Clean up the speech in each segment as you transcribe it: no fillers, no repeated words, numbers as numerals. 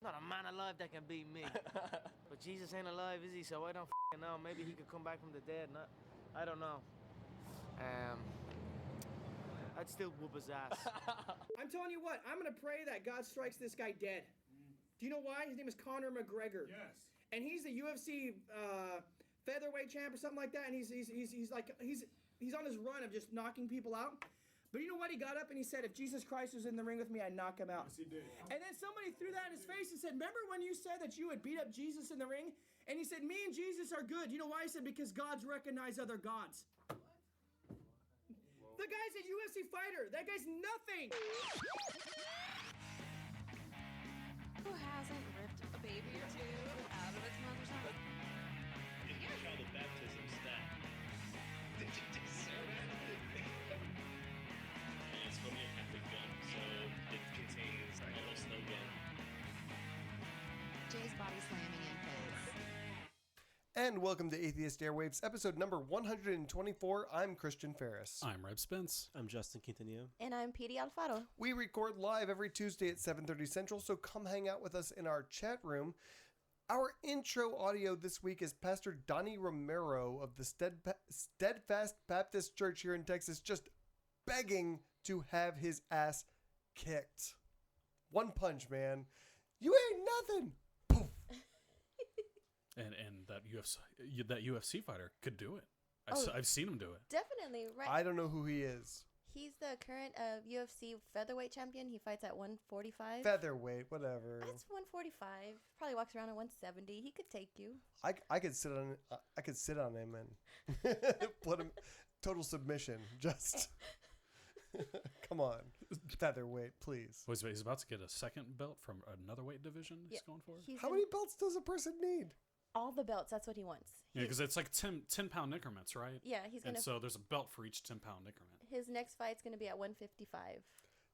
Not a man alive that can beat me. But Jesus ain't alive, is he? So I don't know. Maybe he could come back from the dead. I don't know. I'd still whoop his ass. I'm telling you what, I'm going to pray that God strikes this guy dead. Do you know why? His name is Conor McGregor. Yes. And he's the UFC featherweight champ or something like that. And he's on his run of just knocking people out. But you know what? He got up and he said, if Jesus Christ was in the ring with me, I'd knock him out. Yes, he did. And then somebody threw that in his face and said, remember when you said that you would beat up Jesus in the ring? And he said, me and Jesus are good. You know why? He said, because gods recognize other gods. The guy's a UFC fighter. That guy's nothing. Who hasn't ripped a baby or two out of its mother's womb? In your child of baptisms that did you just say that? And it's from a Catholic gun, so it contains almost no gun. Jay's body slamming infants. And welcome to Atheist Airwaves, episode number 124. I'm Christian Ferris. I'm Reb Spence. I'm Justin Quintanilla. And I'm Petey Alfaro. We record live every Tuesday at 7:30 Central, so come hang out with us in our chat room. Our intro audio this week is Pastor Donnie Romero of the Steadfast Baptist Church here in Texas, just begging to have his ass kicked. One punch, man. You ain't nothing. Poof. And that UFC fighter could do it. I've seen him do it. Definitely, right? I don't know who he is. He's the current UFC featherweight champion. He fights at 145. Featherweight, whatever. That's 145. Probably walks around at 170. He could take you. I could sit on him and put him total submission. Just come on, featherweight, please. He's about to get a second belt from another weight division. He's going for. How many belts does a person need? All the belts. That's what he wants. Yeah, because it's like 10-pound increments, right? Yeah, he's gonna. And so there's a belt for each 10-pound increment. His next fight's gonna be at 155.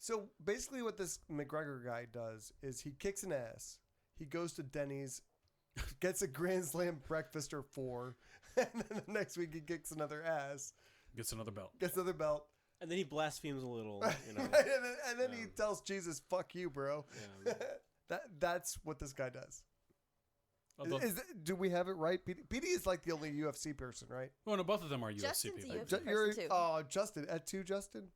So basically, what this McGregor guy does is he kicks an ass. He goes to Denny's, gets a Grand Slam breakfast or 4, and then the next week he kicks another ass. Gets another belt. And then he blasphemes a little, you know. and then he tells Jesus, "Fuck you, bro." Yeah. That's what this guy does. Do we have it right? PD is like the only UFC person, right? Well, no, both of them are UFC Justin's people. a UFC person too. Oh, Justin. At 2, Justin?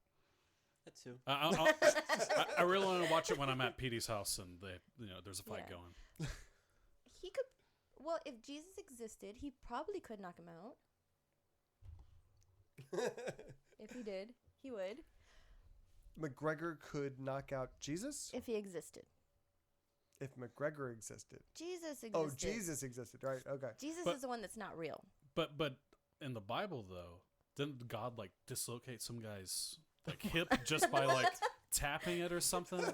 That too. I really want to watch it when I'm at PD's house and there's a fight going. He could. Well, if Jesus existed, he probably could knock him out. If he did, he would. McGregor could knock out Jesus? If he existed. If McGregor existed. Jesus existed. Oh, Jesus existed. Right. Okay. Jesus is the one that's not real. But in the Bible, though, didn't God like dislocate some guy's like hip just by like tapping it or something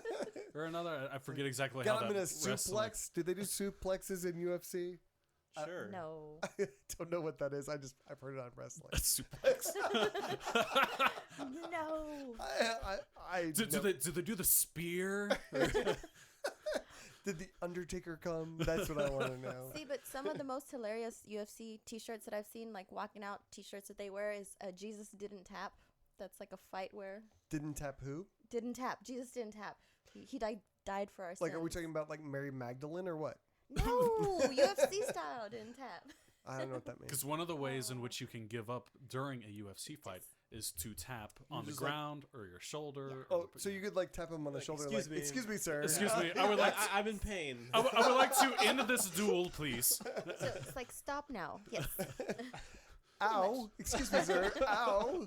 or another? I forget exactly how that. Got him in a suplex. Do they do suplexes in UFC? Sure. No. I don't know what that is. I've heard it on wrestling. A suplex. No. Do they do the spear? Did the Undertaker come? That's what I want to know. See, but some of the most hilarious UFC t-shirts that I've seen, like walking out t-shirts that they wear, is Jesus didn't tap. That's like a fight wear. Didn't tap who? Didn't tap. Jesus didn't tap. He died for our sins. Like, are we talking about like Mary Magdalene or what? No, UFC style didn't tap. I don't know what that means. Because one of the ways in which you can give up during a UFC fight is to tap on the ground or your shoulder. Yeah. So you could like tap him on the shoulder. Excuse me. Excuse me, sir. Excuse me. I would like. I'm in pain. I would like to end this duel, please. So it's like, stop now. Yes. Ow. Excuse me, sir. Ow.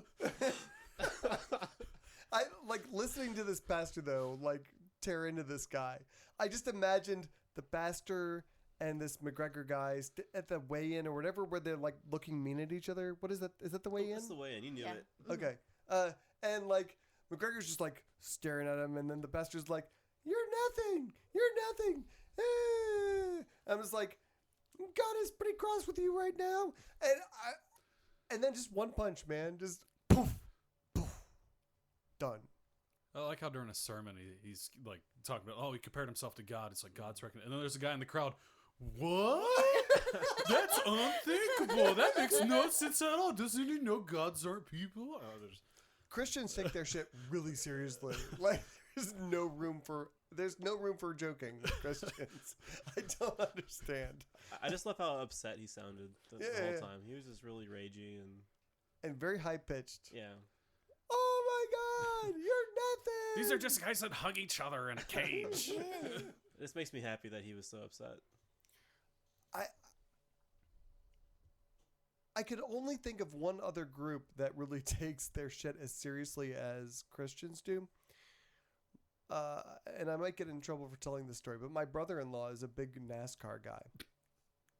I like listening to this pastor though, like tear into this guy. I just imagined the pastor and this McGregor guy at the weigh-in or whatever, where they're like looking mean at each other. What is that? Is that the weigh-in? That's the weigh-in. You knew it. Okay. And like McGregor's just like staring at him, and then the pastor's like, "You're nothing. You're nothing." I'm just like, God is pretty cross with you right now, and then just one punch, man, just poof, poof, done. I like how during a sermon he's like talking about, he compared himself to God. It's like God's reckoning. And then there's a guy in the crowd. What? That's unthinkable. That makes no sense at all. Doesn't he know gods aren't people? Christians take their shit really seriously. Like, there's no room for There's no room for joking with Christians. I don't understand. I just love how upset he sounded the Yeah, whole yeah. time. He was just really ragey and And very high pitched. yeah. Oh my God, you're nothing. These are just guys that hug each other in a cage. This makes me happy that he was so upset. I could only think of one other group that really takes their shit as seriously as Christians do. And I might get in trouble for telling this story, but my brother-in-law is a big NASCAR guy.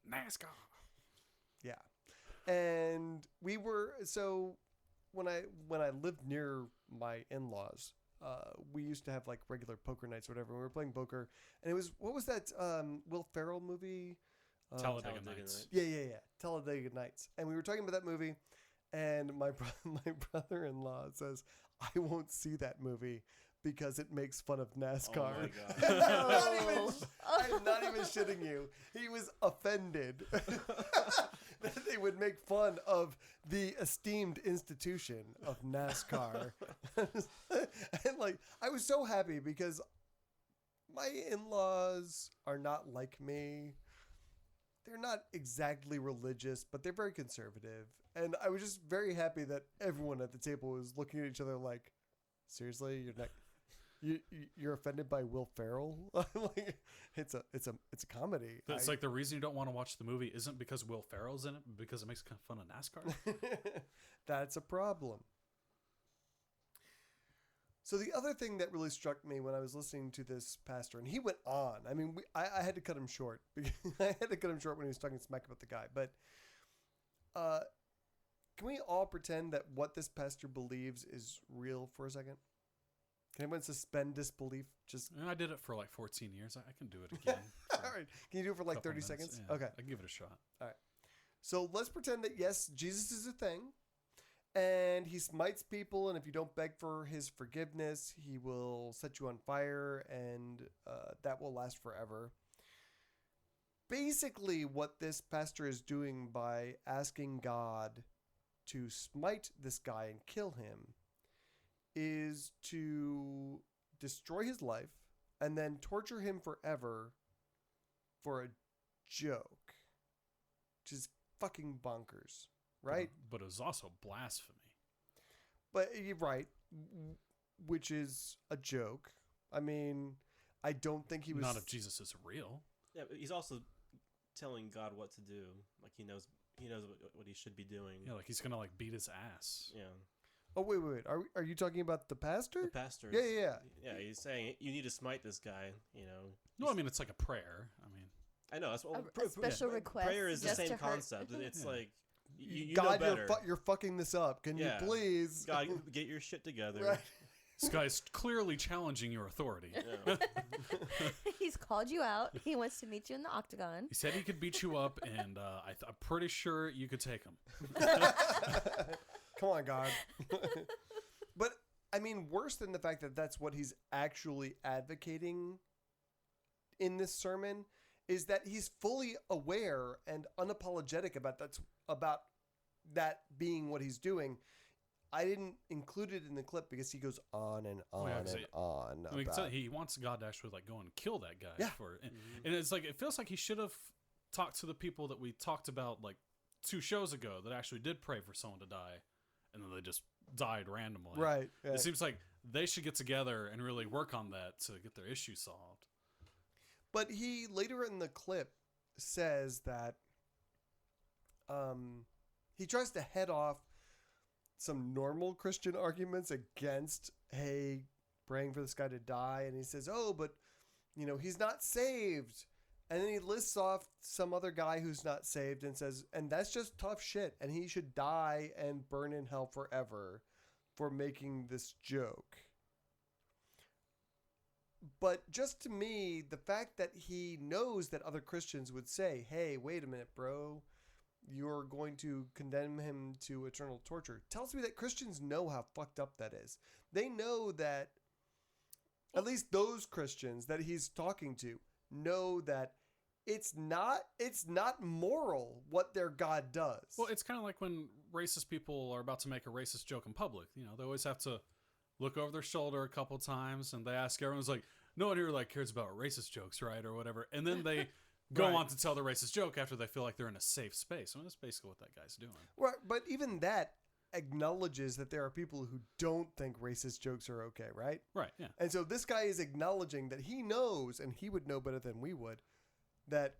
NASCAR. Yeah. And we were, so when I lived near my in-laws, we used to have like regular poker nights or whatever. We were playing poker, and it was, what was that Will Ferrell movie? Talladega Nights. Yeah. Talladega Nights. And we were talking about that movie, and my brother-in-law says, I won't see that movie because it makes fun of NASCAR. Oh my No. I'm not even shitting you. He was offended that they would make fun of the esteemed institution of NASCAR. And like, I was so happy because my in-laws are not like me. They're not exactly religious, but they're very conservative. And I was just very happy that everyone at the table was looking at each other like, seriously, you're not, you're offended by Will Ferrell? Like, it's a comedy. But it's like the reason you don't want to watch the movie isn't because Will Ferrell's in it, but because it makes fun of NASCAR. That's a problem. So the other thing that really struck me when I was listening to this pastor, and he went on. I mean, I had to cut him short because I had to cut him short when he was talking smack about the guy. But can we all pretend that what this pastor believes is real for a second? Can anyone suspend disbelief? Just And I did it for like 14 years. I can do it again. all right. Can you do it for like Couple 30 minutes. seconds? Yeah, Okay. I give it a shot. So let's pretend that yes, Jesus is a thing, and he smites people, and if you don't beg for his forgiveness, he will set you on fire, and that will last forever. Basically, what this pastor is doing by asking God to smite this guy and kill him is to destroy his life and then torture him forever for a joke, which is fucking bonkers, right? But it was also blasphemy. But you're right, which is a joke. I mean, I don't think he was Not if Jesus is real. Yeah, but he's also telling God what to do. Like he knows what he should be doing. Yeah, like he's gonna like beat his ass. Yeah. Oh wait. Are you talking about the pastor? The pastor. Yeah. Yeah, he's saying you need to smite this guy. You know. No, I mean it's like a prayer. I mean, I know that's what A special request. Prayer is the just same to hurt. concept. It's Yeah. like you God, know better. you're fucking this up. Can Yeah. you please? God, get your shit together. Right. this guy's clearly challenging your authority. Yeah. He's called you out. He wants to meet you in the octagon. He said he could beat you up, and I'm pretty sure you could take him. Come on, God. But I mean, worse than the fact that that's what he's actually advocating in this sermon is that he's fully aware and unapologetic about that being what he's doing. I didn't include it in the clip because he goes on and on yeah, 'cause and on. I mean, about- he wants God to actually like go and kill that guy. Yeah. And it's like it feels like he should have talked to the people that we talked about like 2 shows ago that actually did pray for someone to die, and then they just died randomly. Right. It seems like they should get together and really work on that to get their issue solved. But he later in the clip says that he tries to head off some normal Christian arguments against, hey, praying for this guy to die. And he says, oh, but, he's not saved. And then he lists off some other guy who's not saved and says, and that's just tough shit. And he should die and burn in hell forever for making this joke. But just to me, the fact that he knows that other Christians would say, hey, wait a minute, bro, you're going to condemn him to eternal torture, tells me that Christians know how fucked up that is. They know that, at least those Christians that he's talking to, know that it's not moral what their God does. Well, it's kind of like when racist people are about to make a racist joke in public. They always have to look over their shoulder a couple times, and they ask everyone's like, no one here like cares about racist jokes, right, or whatever. And then they go Right. on to tell the racist joke after they feel like they're in a safe space. I mean, that's basically what that guy's doing. Right, but even that acknowledges that there are people who don't think racist jokes are okay, right? Right, yeah. And so this guy is acknowledging that he knows, and he would know better than we would, that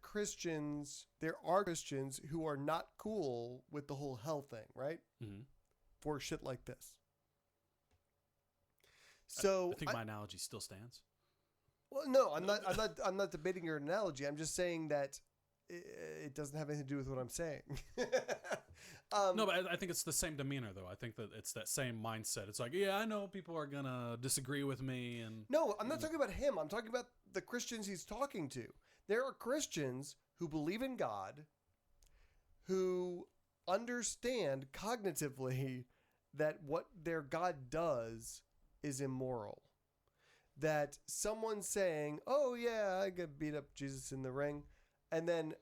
there are Christians who are not cool with the whole hell thing, right? Mm-hmm. For shit like this. So I think my analogy still stands. well, no, I'm not debating your analogy. I'm just saying that it doesn't have anything to do with what I'm saying. No, but I think it's the same demeanor, though. I think that it's that same mindset. It's like, yeah, I know people are gonna disagree with me, and No, I'm not talking about him. I'm talking about the Christians he's talking to. There are Christians who believe in God, who understand cognitively that what their God does is immoral. That someone saying, oh yeah, I could beat up Jesus in the ring, and then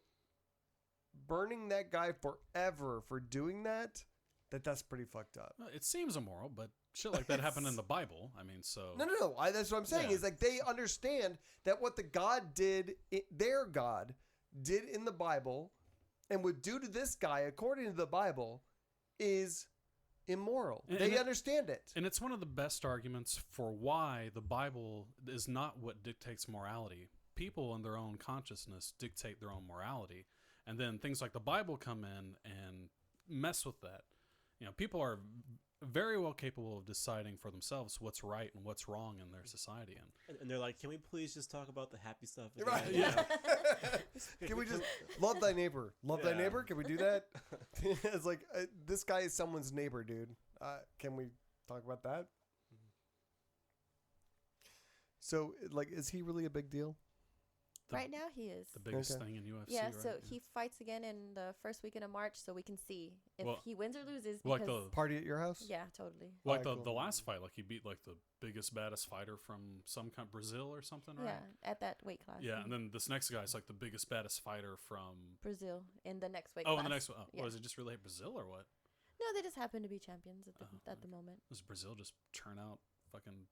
burning that guy forever for doing that's pretty fucked up. it seems immoral, but shit like that happened in the Bible. I mean, so No. That's what I'm saying. Yeah. Is like they understand that what their God did in the Bible, and would do to this guy according to the Bible, is immoral. They understand it. And it's one of the best arguments for why the Bible is not what dictates morality. People in their own consciousness dictate their own morality, and then things like the Bible come in and mess with that. You know, people are very well capable of deciding for themselves what's right and what's wrong in their society. And they're like, can we please just talk about the happy stuff? again?" Right. Yeah. Can we just love thy neighbor? Love thy Yeah. neighbor? Can we do that? It's like this guy is someone's neighbor, dude. Can we talk about that? So, like, is he really a big deal? Right now he is. The biggest Okay. thing in UFC, Yeah, right? so he fights again in the first weekend of March, so we can see if Well, he wins or loses. like Because, Party at your house? yeah, totally. Like Alright, the cool. last fight, like he beat like the biggest, baddest fighter from some kind Brazil or something, right? Yeah, at that weight class. Yeah, and then this next guy's like the biggest, baddest fighter from. Brazil in the next weight Oh, class. and the next one. Oh, Yeah. was it just really Brazil or what? No, they just happen to be champions at the moment. Does Brazil just churn out fucking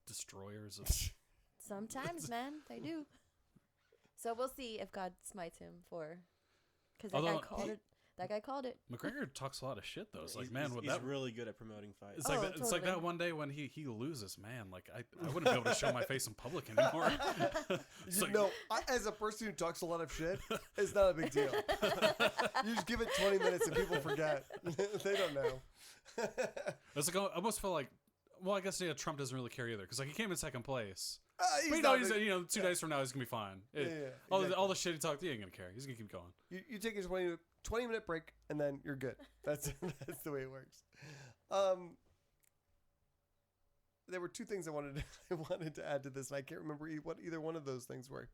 destroyers of? Sometimes, man, they do. So we'll see if God smites him for, because Although that guy called it. McGregor talks a lot of shit though. It's like, He's- man, he's, with he's that. really good at promoting fights. It's like Oh, that, it's like that totally. one day when he loses, man. Like I wouldn't be able to show my face in public anymore. It's like, No, as a person who talks a lot of shit, it's not a big deal. You just give it 20 minutes and people forget. They don't know. it's like I almost feel like. Well, I guess Trump doesn't really care either because like he came in second place. He's But not he's big- 2 days from now he's gonna be fine. Yeah, all exactly. the shit he talked, he ain't gonna care. He's gonna keep going. You take a 20-minute break and then you're good. That's the way it works. There were two things I wanted to add to this, and I can't remember what either one of those things were.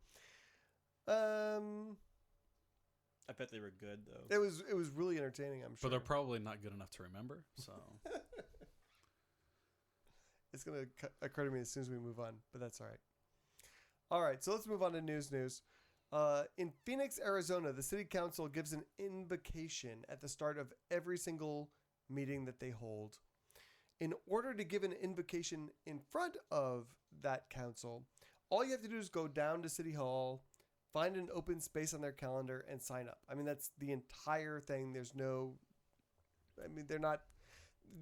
I bet they were good though. It was really entertaining, I'm But sure. they're probably not good enough to remember. So It's going to occur to me as soon as we move on, but that's all right. All right, so let's move on to news. In Phoenix, Arizona, the city council gives an invocation at the start of every single meeting that they hold. In order to give an invocation in front of that council, all you have to do is go down to City Hall, find an open space on their calendar, and sign up. I mean, that's the entire thing.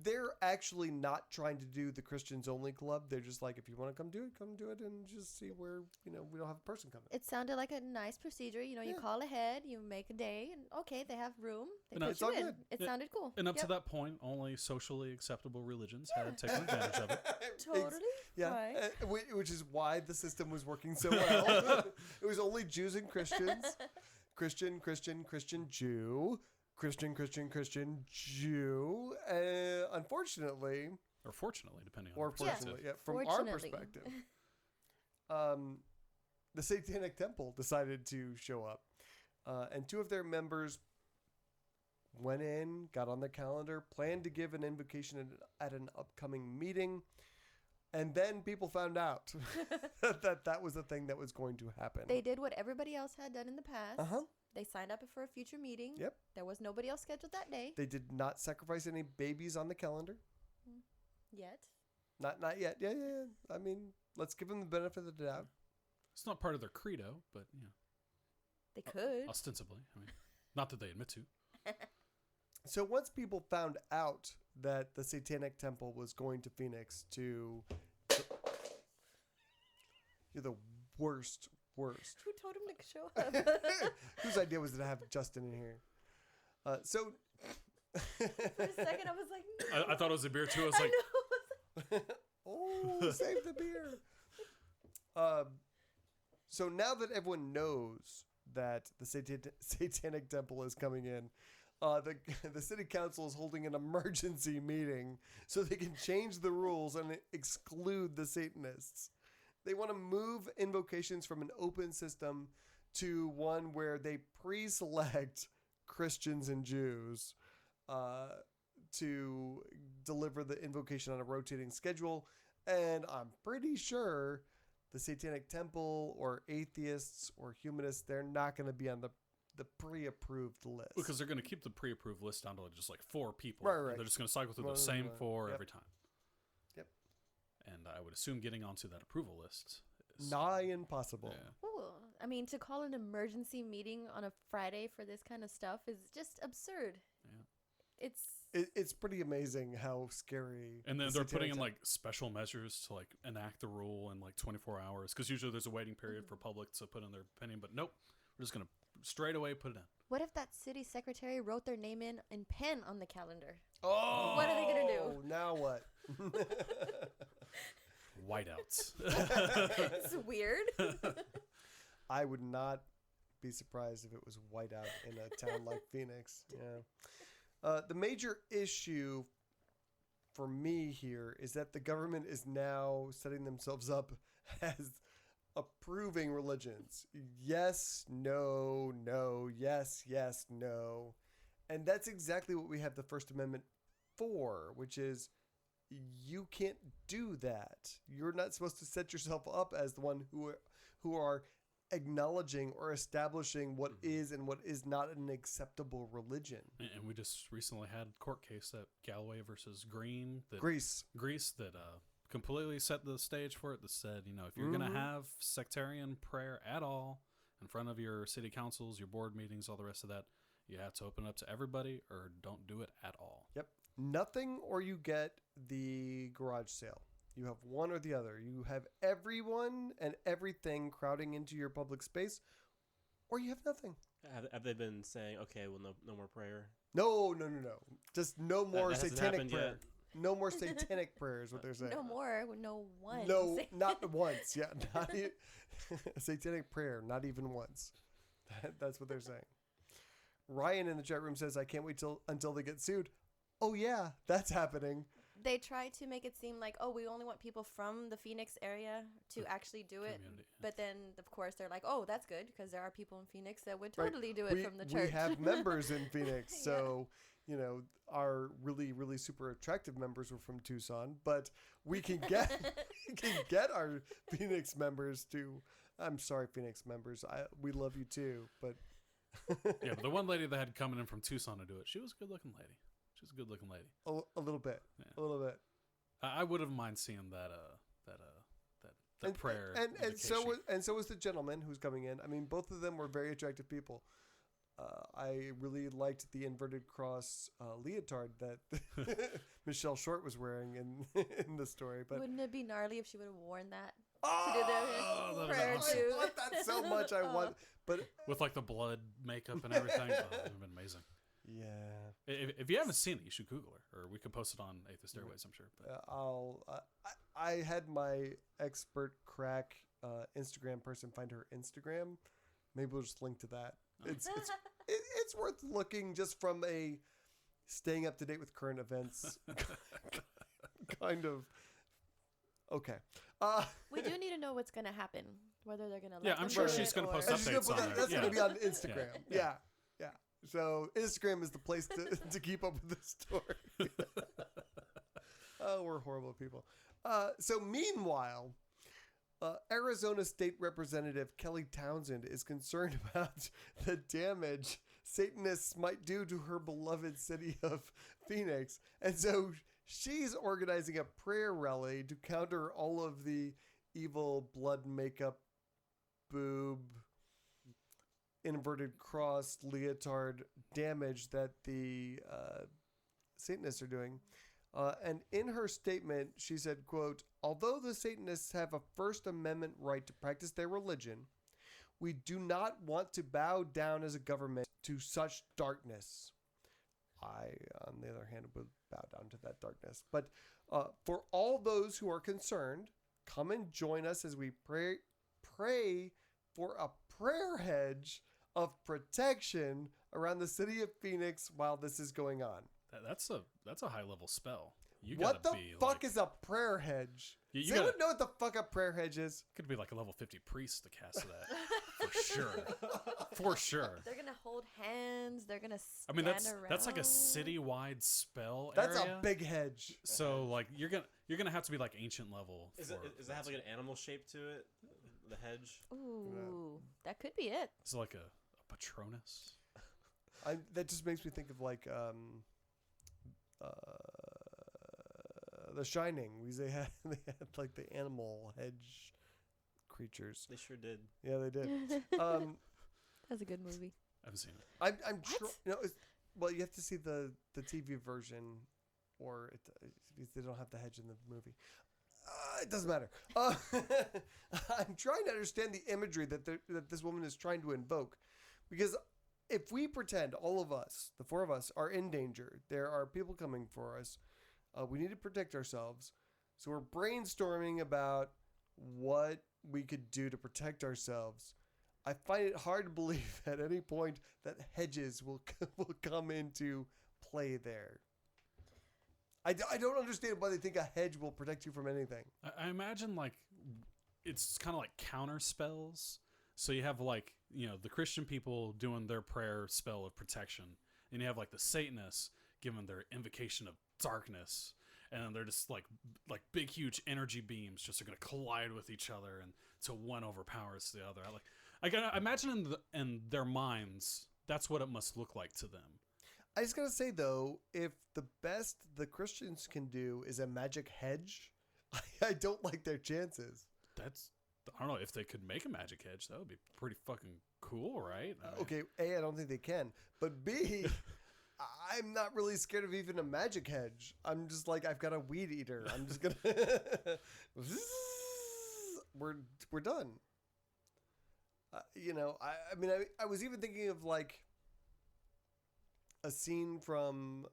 They're actually not trying to do the Christians only club. They're just like, if you want to come do it and just see where, we don't have a person coming. It sounded like a nice procedure. You Yeah. call ahead, you make a day, and okay, they have room. They And put it's you all in. good. It Yeah. sounded cool. and up to Yep. that point, only socially acceptable religions had taken advantage of it. Totally. Yeah, Right. which is why the system was working so well. It was only Jews and Christians. Christian, Jew. Christian, Jew. Unfortunately, Or fortunately, depending on or the perspective. fortunately, from our Fortunately. perspective, the Satanic Temple decided to show up. And two of their members went in, got on their calendar, planned to give an invocation at an upcoming meeting. And then people found out that was the thing that was going to happen. They did what everybody else had done in the past. Uh-huh. They signed up for a future meeting. Yep. There was nobody else scheduled that day They did not sacrifice any babies on the calendar. yet. Not yet. Yeah. I mean, let's give them the benefit of the doubt. It's not part of their credo, but They could. ostensibly. I mean, not that they admit to. So once people found out that the Satanic Temple was going to Phoenix to... You're the worst. Who told him to show up? Whose idea was it to have Justin in here? So... For a second, I was like, I thought it was a beer too. I was like, know. Oh, save the beer. So now that everyone knows that the Satanic Temple is coming in, the city council is holding an emergency meeting so they can change the rules and exclude the Satanists. They want to move invocations from an open system to one where they pre-select Christians and Jews to deliver the invocation on a rotating schedule. And I'm pretty sure the Satanic Temple or atheists or humanists, they're not going to be on the pre-approved list. because they're going to keep the pre-approved list down to just like 4 people. Right. They're just going to cycle through the Right, same right. 4 Yep. every time. Yep. And I would assume getting onto that approval list is Nigh impossible. Yeah. Ooh, I mean, to call an emergency meeting on a Friday for this kind of stuff is just absurd. Yeah. It's pretty amazing how scary. And then the they're Satanic putting in Temple- like special measures to like enact the rule in like 24 hours because usually there's a waiting period for public to put in their opinion. But nope, we're just gonna straight away put it in. What if that city secretary wrote their name in pen on the calendar? Oh, What are they gonna do? Now what? Whiteouts. It's weird. I would not be surprised if it was whiteout in a town like Phoenix. Yeah. The major issue for me here is that the government is now setting themselves up as approving religions. Yes, no, no, yes, yes, no. And that's exactly what we have the First Amendment for, which is you can't do that. You're not supposed to set yourself up as the one who are acknowledging or establishing what is and what is not an acceptable religion. And we just recently had a court case at Galloway versus Greece that completely set the stage for it. That said, if you're going to have sectarian prayer at all in front of your city councils, your board meetings, all the rest of that, you have to open it up to everybody or don't do it at all. Yep. Nothing, or you get the garage sale. You have one or the other. You have everyone and everything crowding into your public space, or you have nothing. Have they been saying, okay, well, no more prayer? No. Just no more that hasn't satanic happened prayer. yet. No more satanic prayer is what they're saying. No more. No one. No, not once. Yeah, not satanic prayer, not even once. That's what they're saying. Ryan in the chat room says, I can't wait until they get sued. Oh, yeah, that's happening. They try to make it seem like, oh, we only want people from the Phoenix area to actually do it. Community, yeah. But then, of course, they're like, oh, that's good because there are people in Phoenix that would totally do it from the church. We have members in Phoenix, so, our really, really super attractive members were from Tucson, but we can get our Phoenix members to, I'm sorry, Phoenix members, we love you too, but. Yeah, but the one lady that had coming in from Tucson to do it, she was a good-looking lady. She's a good-looking lady. A little bit. Yeah. A little bit. I wouldn't mind seeing that prayer. And so was the gentleman who's coming in. I mean, both of them were very attractive people. I really liked the inverted cross leotard that Michelle Short was wearing in the story. But wouldn't it be gnarly if she would have worn that? that prayer was awesome. too. I want that so much. I want, but With like the blood makeup and everything. It would have been amazing. yeah. If you haven't seen it, you should Google her, or we can post it on Atheist Airwaves, I'm sure. But I had my expert crack Instagram person find her Instagram. Maybe we'll just link to that. It's worth looking just from a staying up to date with current events kind of. Okay. We do need to know what's going to happen, whether they're going to. Yeah, I'm sure she's going to post updates on there. That's Yeah. going to be on Instagram. Yeah. Yeah. So Instagram is the place to keep up with this story. Oh, we're horrible people. So meanwhile, Arizona State Representative Kelly Townsend is concerned about the damage Satanists might do to her beloved city of Phoenix. And so she's organizing a prayer rally to counter all of the evil blood makeup, boob, inverted cross, leotard damage that the Satanists are doing. And in her statement, she said, quote, "Although the Satanists have a First Amendment right to practice their religion, we do not want to bow down as a government to such darkness." I, on the other hand, would bow down to that darkness. But for all those who are concerned, come and join us as we pray for a prayer hedge of protection around the city of Phoenix while this is going on. That's a high level spell. You What gotta the be fuck like, is a prayer hedge? You Does anyone gotta- know what the fuck a prayer hedge is? could be like a level 50 priest to cast that for sure. For sure. They're gonna hold hands. They're gonna I stand mean around. that's like a citywide spell That's area. a big hedge. So like you're gonna have to be like ancient level. Does it have like an animal shape to it? The hedge? Ooh, that could be it. It's like a Patronus. That just makes me think of like The Shining. They had like the animal hedge creatures. They sure did. Yeah, they did. That's a good movie. I haven't seen it. I'm sure. Well, you have to see the TV version, or because they don't have the hedge in the movie. It doesn't matter. I'm trying to understand the imagery that this woman is trying to invoke, because if we pretend all of us, the four of us, are in danger, there are people coming for us. We need to protect ourselves. So we're brainstorming about what we could do to protect ourselves. I find it hard to believe at any point that hedges will come into play there. I don't understand why they think a hedge will protect you from anything. I imagine like it's kind of like counter spells. So you have like, the Christian people doing their prayer spell of protection, and you have like the Satanists giving their invocation of darkness, and then they're just like big huge energy beams just are going to collide with each other, and so one overpowers the other. I imagine in their minds that's what it must look like to them. I just gotta say though, if the best the Christians can do is a magic hedge, I don't like their chances. I don't know if they could make a magic hedge. That would be pretty fucking cool, right? I mean, Okay, A, I don't think they can, but B, I'm not really scared of even a magic hedge. I'm just like, I've got a weed eater. I'm just gonna we're done. I was even thinking of like a scene from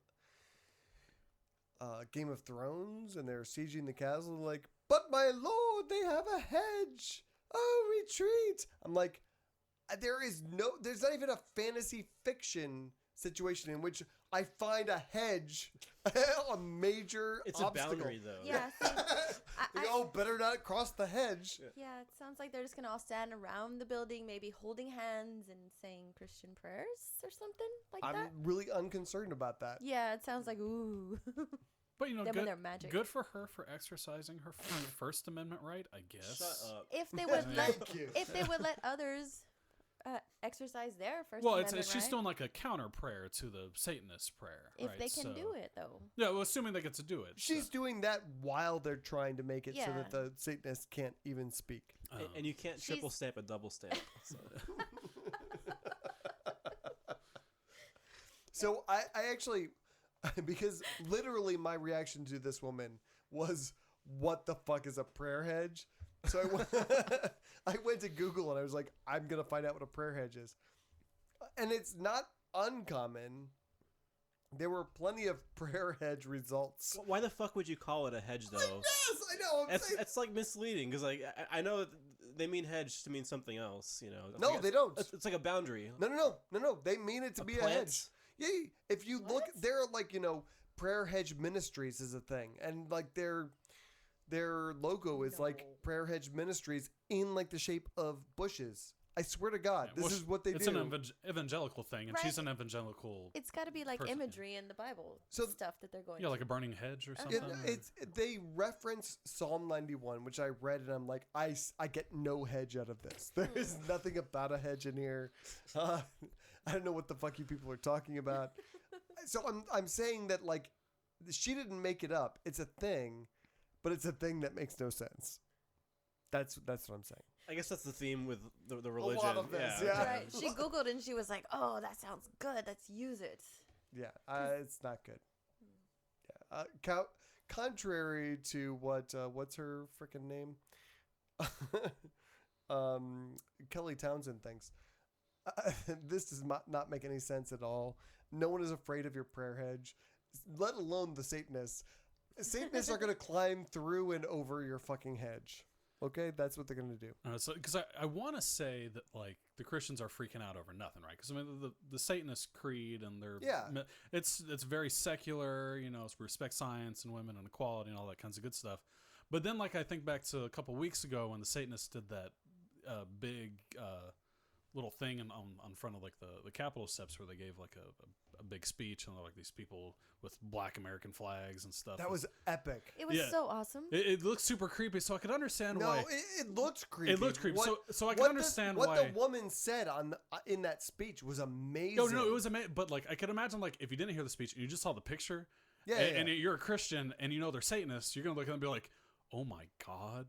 Game of Thrones, and they're sieging the castle, like, "But my lord, they have a hedge. Oh, retreat!" I'm like, there's not even a fantasy fiction situation in which I find a hedge a major It's obstacle. a boundary, though. Yeah. See, Better not cross the hedge. yeah, it sounds like they're just gonna all stand around the building, maybe holding hands and saying Christian prayers or something like I'm that. really unconcerned about that. Yeah, it sounds like ooh. But Them and their magic. good for her for exercising her First Amendment right, I guess. Shut up. If they would let, Thank you. if they would let others exercise their First Well, Amendment she's right, doing like a counter prayer to the Satanist prayer. if right? they can So- do it though. Yeah, well, assuming they get to do it. She's doing that while they're trying to make it so Yeah. that the Satanists can't even speak. And you can't triple She's- stamp a double stamp. So. So I actually, because literally my reaction to this woman was, "What the fuck is a prayer hedge?" So I went to Google and I was like, I'm going to find out what a prayer hedge is. And it's not uncommon. There were plenty of prayer hedge results. Why the fuck would you call it a hedge, though? Yes, I know. It's like misleading, because like I know they mean hedge to mean something else. No, Like, they don't. It's like a boundary. No. They mean it to be a plant? hedge. Yeah, if you look, there are like, prayer hedge ministries is a thing. And like their logo is like prayer hedge ministries in like the shape of bushes. I swear to God, Yeah, this is what they it's do. an evangelical thing, and Right. she's an evangelical. It's got to be like Person. imagery in the Bible So- stuff that they're going. Yeah, like a burning hedge or something. They reference Psalm 91, which I read, and I'm like, I get no hedge out of this. There's nothing about a hedge in here. I don't know what the fuck you people are talking about. So I'm saying that like she didn't make it up. It's a thing, but it's a thing that makes no sense. That's what I'm saying. I guess that's the theme with the religion. A lot of this, yeah. Right. She Googled and she was like, "Oh, that sounds good. Let's use it." Yeah, it's not good. Yeah, contrary to what's her freaking name, Kelly Townsend thinks. This does not make any sense at all. No one is afraid of your prayer hedge, let alone the Satanists. Satanists are going to climb through and over your fucking hedge. Okay, that's what they're going to do. So, because I want to say that like the Christians are freaking out over nothing, right? Because I mean the Satanist creed and it's very secular, you know, it's respect science and women and equality and all that kinds of good stuff. But then like I think back to a couple weeks ago when the Satanists did that big little thing on front of like the Capitol steps where they gave like a big speech and like these people with black American flags and stuff. That was epic. It was so awesome. It looked super creepy, so I could understand why. No, it looked creepy. It looked creepy. So I could understand what why. the woman said in that speech was amazing. No, it was amazing. But like I could imagine like if you didn't hear the speech and you just saw the picture, and you're a Christian and you know they're Satanists, you're gonna look at them and be like, oh my God.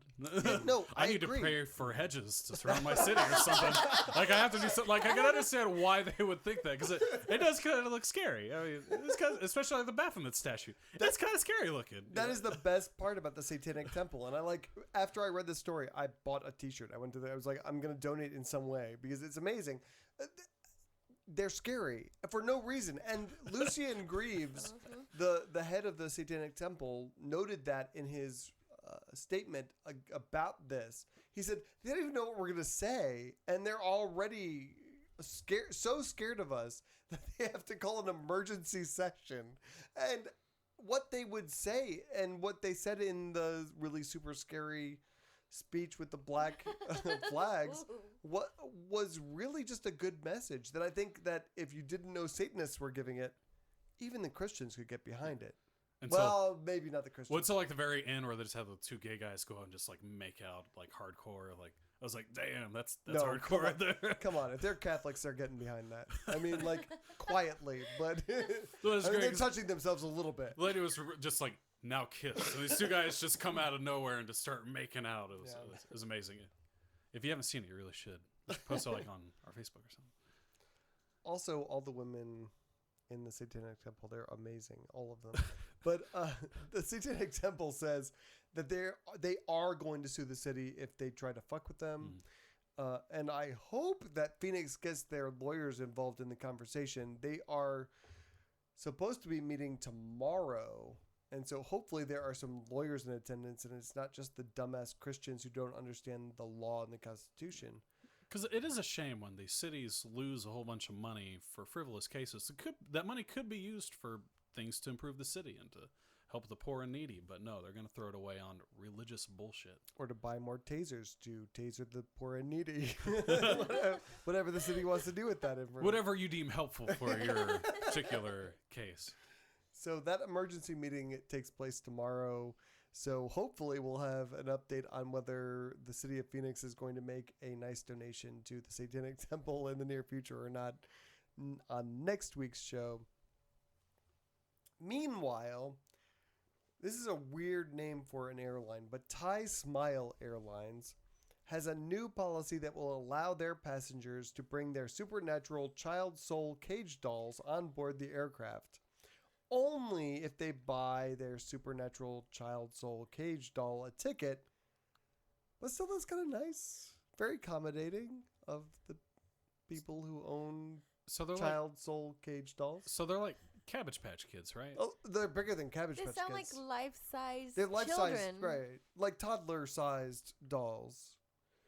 No, I need agree. to pray for hedges to surround my city or something. Like I have to do something. Like I can understand why they would think that because it does kind of look scary. I mean, it's kinda, especially like the Baphomet statue. That's kind of scary looking. That is the best part about the Satanic Temple. And I after I read the story, I bought a t-shirt. I went to there. I was like, I'm going to donate in some way because it's amazing. They're scary for no reason. And Lucian Greaves, the head of the Satanic Temple, noted that in his statement about this. He said they don't even know what we're going to say, and they're already so scared of us that they have to call an emergency session. And what they would say and what they said in the really super scary speech with the black flags what was really just a good message that I think that if you didn't know Satanists were giving it, even the Christians could get behind it. Well, maybe not the Christians. Well, until like the very end where they just have the two gay guys go out and just like make out like hardcore. Like I was like, damn, that's hardcore right there. Come on, if they're Catholics, they're getting behind that. I mean, like quietly, but well, they're touching themselves a little bit. The lady was just like, now kiss. So these two guys just come out of nowhere and just start making out. It was amazing. If you haven't seen it, you really should. Post it like on our Facebook or something. Also, all the women in the Satanic Temple, they're amazing, all of them. But the Satanic Temple says that they are going to sue the city if they try to fuck with them. And I hope that Phoenix gets their lawyers involved in the conversation. They are supposed to be meeting tomorrow. And so hopefully there are some lawyers in attendance and it's not just the dumbass Christians who don't understand the law and the Constitution. Because it is a shame when these cities lose a whole bunch of money for frivolous cases. That money could be used for things to improve the city and to help the poor and needy. But no, they're going to throw it away on religious bullshit. Or to buy more tasers to taser the poor and needy. Whatever the city wants to do with that information. Whatever you deem helpful for your particular case. So that emergency meeting takes place tomorrow. So hopefully we'll have an update on whether the city of Phoenix is going to make a nice donation to the Satanic Temple in the near future or not on next week's show. Meanwhile, this is a weird name for an airline, but Thai Smile Airlines has a new policy that will allow their passengers to bring their supernatural child soul cage dolls on board the aircraft. Only if they buy their supernatural child soul cage doll a ticket. But still, that's kind of nice. Very accommodating of the people who own child soul cage dolls. So they're like Cabbage Patch Kids, right? Oh, they're bigger than Cabbage Patch Kids. They sound like life-size They're life-sized, children. right. Like toddler-sized dolls.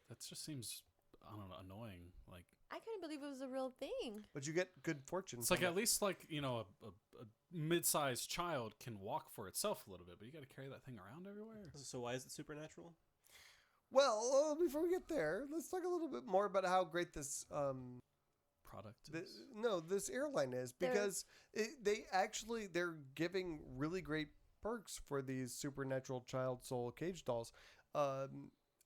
That just seems, I don't know, annoying. Like I couldn't believe it was a real thing. But you get good fortune. It's like at least like, you know, a mid-sized child can walk for itself a little bit, but you got to carry that thing around everywhere. So why is it supernatural? Well, before we get there, let's talk a little bit more about how great this product is. This airline is, because they're giving really great perks for these supernatural child soul cage dolls.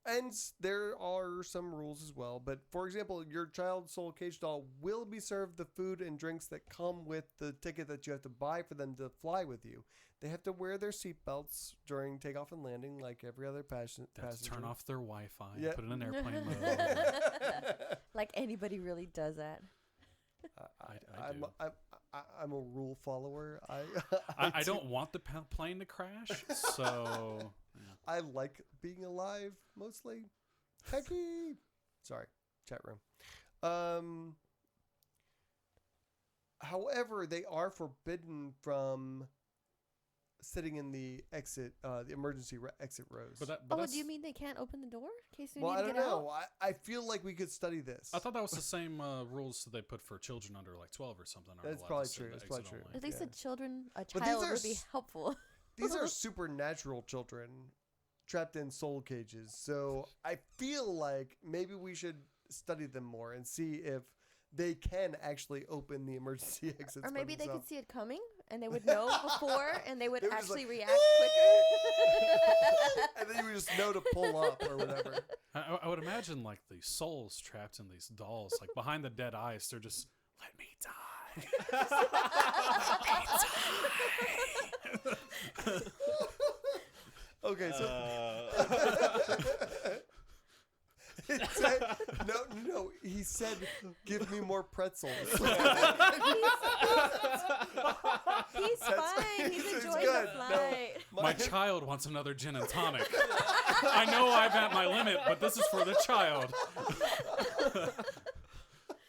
And there are some rules as well. But for example, your child's soul cage doll will be served the food and drinks that come with the ticket that you have to buy for them to fly with you. They have to wear their seatbelts during takeoff and landing like every other passenger. They have to turn off their Wi-Fi, Yeah. put it in airplane mode. Like anybody really does that. I do. I'm a rule follower. I don't want the plane to crash, so... I like being alive mostly. Hecky. Sorry, chat room. However, they are forbidden from sitting in the emergency exit rows. But do you mean they can't open the door in case you need I to don't get know. out? I feel like we could study this. I thought that was the same rules that they put for children under like 12 or something. That's probably true. That's probably true. At least Yeah. a child would be helpful. These are supernatural children trapped in soul cages. So I feel like maybe we should study them more and see if they can actually open the emergency exits. Or maybe they by could themselves. see it coming and they would know before and they would They were just actually like, react quicker. And then you would just know to pull up or whatever. I would imagine like the souls trapped in these dolls, like behind the dead eyes, they're just, let me die. Let me die. Okay, so it said, no. He said, "Give me more pretzels." He's fine. He's it's enjoying good. the flight. My child wants another gin and tonic. I know I'm at my limit, but this is for the child.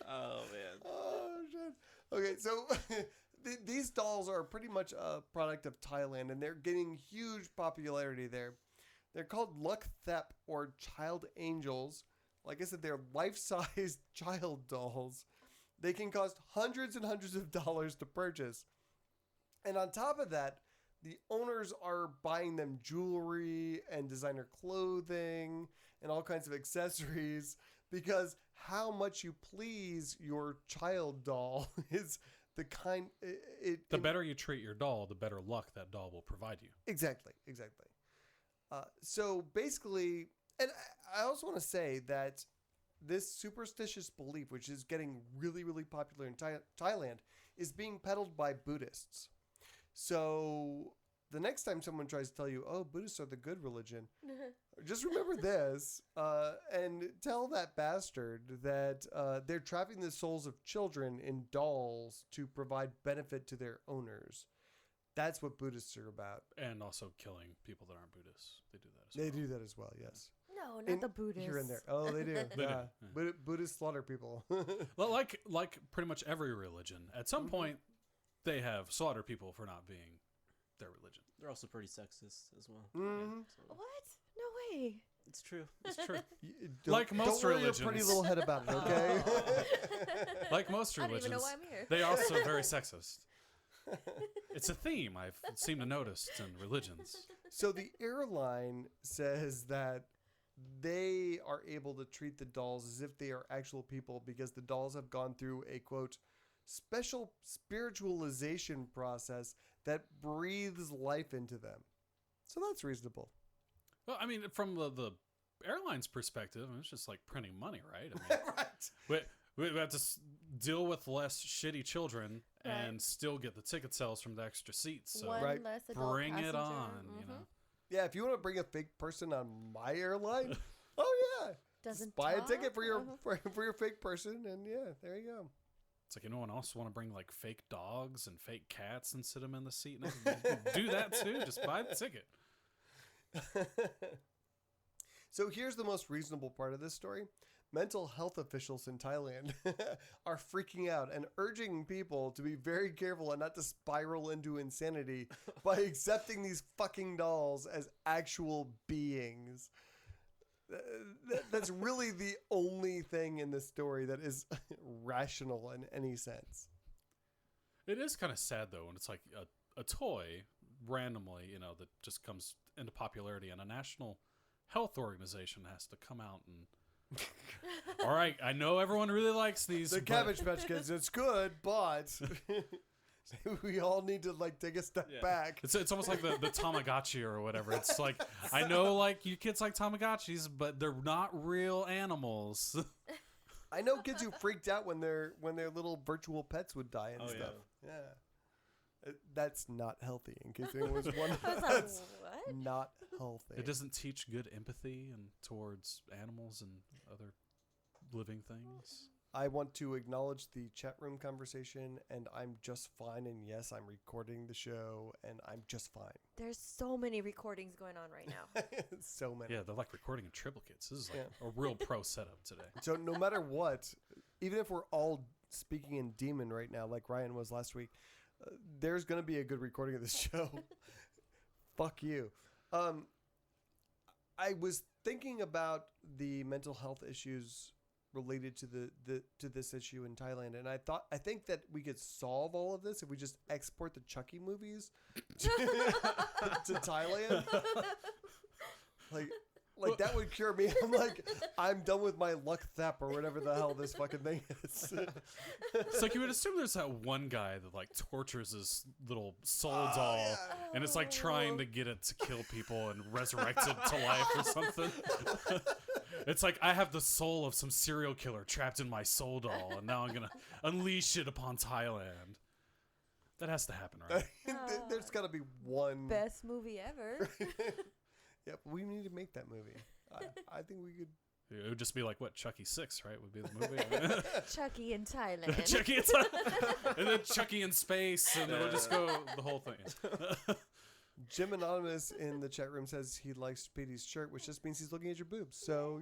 Oh man. Oh shit. Okay, so these dolls are pretty much a product of Thailand, and they're getting huge popularity there. They're called Luck Thep or Child Angels. Like I said, they're life-sized child dolls. They can cost hundreds and hundreds of dollars to purchase. And on top of that, the owners are buying them jewelry and designer clothing and all kinds of accessories because how much you please your child doll is the kind... The better you treat your doll, the better luck that doll will provide you. Exactly. So basically, and I also want to say that this superstitious belief, which is getting really, really popular in Thailand, is being peddled by Buddhists. So the next time someone tries to tell you, oh, Buddhists are the good religion, just remember this and tell that bastard that they're trapping the souls of children in dolls to provide benefit to their owners. That's what Buddhists are about. And also killing people that aren't Buddhists. They do that as They well. do that as well, yes. No, not the Buddhists. Here and there. Oh, they do. They Yeah. do. Buddhists slaughter people. Well, like pretty much every religion, at some point, they have slaughtered people for not being their religion. They're also pretty sexist as well. Mm-hmm. So What? No way. it's true. It's true. Don't most worry religions. your pretty little head about it, okay? Like most I don't even know religions, why I'm here. they are also very sexist. It's a theme I've seemed to notice in religions. So the airline says that they are able to treat the dolls as if they are actual people because the dolls have gone through a, quote, special spiritualization process that breathes life into them. So that's reasonable. Well, I mean, from the airline's perspective, it's just like printing money, right? I mean, Right. we have to deal with less shitty children Right. and still get the ticket sales from the extra seats. So One Right. less adult bring it passenger. on, you Mhm. know. Yeah, if you want to bring a fake person on my airline, oh yeah. Doesn't Just buy a ticket talk? for your for your fake person, and yeah, there you go. It's like, anyone else want to bring like fake dogs and fake cats and sit them in the seat? And do that too. Just buy the ticket. So here's the most reasonable part of this story. Mental health officials in Thailand are freaking out and urging people to be very careful and not to spiral into insanity by accepting these fucking dolls as actual beings. That's really the only thing in this story that is rational in any sense. It is kind of sad though when it's like a toy randomly, you know, that just comes into popularity, and a national health organization has to come out and all right, I know everyone really likes these. The Cabbage Patch Kids, it's good, but we all need to like take a step back. It's almost like the Tamagotchi or whatever. It's like, I know like you kids like Tamagotchis, but they're not real animals. I know kids who freaked out when their little virtual pets would die and stuff. Yeah. That's not healthy. In case anyone was wondering, that's what? not healthy. It doesn't teach good empathy and towards animals and other living things. I want to acknowledge the chat room conversation, and I'm just fine. And yes, I'm recording the show, and I'm just fine. There's so many recordings going on right now. So many. Yeah, they're like recording in triplicates. This is like a real pro setup today. So no matter what, even if we're all speaking in demon right now, like Ryan was last week, there's going to be a good recording of this show. Fuck you. I was thinking about the mental health issues related to this issue in Thailand, and I think that we could solve all of this if we just export the Chucky movies to Thailand. Like that would cure me. I'm done with my luck thep or whatever the hell this fucking thing is. It's like you would assume there's that one guy that like tortures his little soul doll, and it's like trying to get it to kill people and resurrect it to life or something. It's like, I have the soul of some serial killer trapped in my soul doll, and now I'm gonna unleash it upon Thailand. That has to happen, right? There's got to be one Best movie ever. Yep, we need to make that movie. I think we could. It would just be like, what, Chucky 6, right? Would be the movie. Chucky in Thailand. Chucky in and then Chucky in space, and it'll just go the whole thing. Jim Anonymous in the chat room says he likes Speedy's shirt, which just means he's looking at your boobs. So,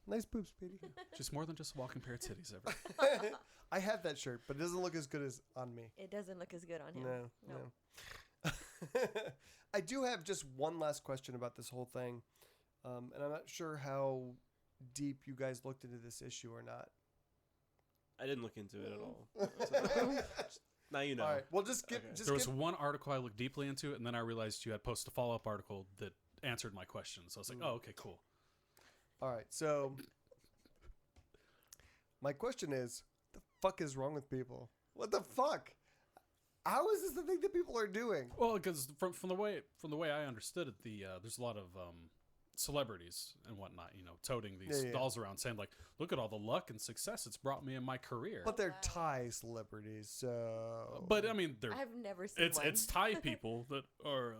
nice boobs, Speedy. Just more than just a walking pair of titties ever. I have that shirt, but it doesn't look as good as on me. It doesn't look as good on him. No. I do have just one last question about this whole thing, and I'm not sure how deep you guys looked into this issue or not. I didn't look into it at all. Now you know. All right. Well, just give. There was one article I looked deeply into, and then I realized you had posted a follow-up article that answered my question. So I was like, oh, okay, cool. All right. So my question is, what the fuck is wrong with people? What the fuck? How is this the thing that people are doing? Well, because from the way I understood it, there's a lot of celebrities and whatnot, toting these dolls around, saying like, "Look at all the luck and success it's brought me in my career." But they're Thai celebrities, so. But I mean, they're. I've never seen one. It's Thai people that are,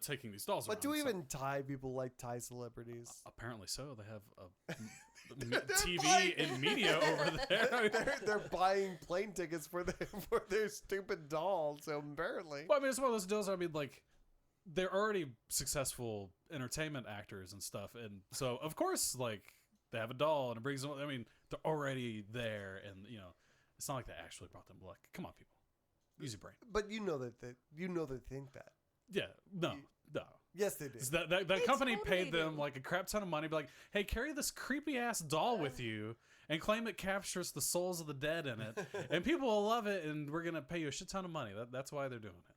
taking these dolls around. But do even Thai people like Thai celebrities? Apparently so. They have TV and media over there. they're buying plane tickets for their stupid doll. So apparently, well, I mean, it's one of those deals. I mean, like, they're already successful entertainment actors and stuff, and so of course, like, they have a doll and it brings them. I mean, they're already there, and it's not like they actually brought them luck. Come on, people, use your brain. But they think that. Yeah, no. Yes, they do. That company totally paid them do. like a crap ton of money. Be like, hey, carry this creepy ass doll with you and claim it captures the souls of the dead in it, and people will love it, and we're gonna pay you a shit ton of money. That's why they're doing it.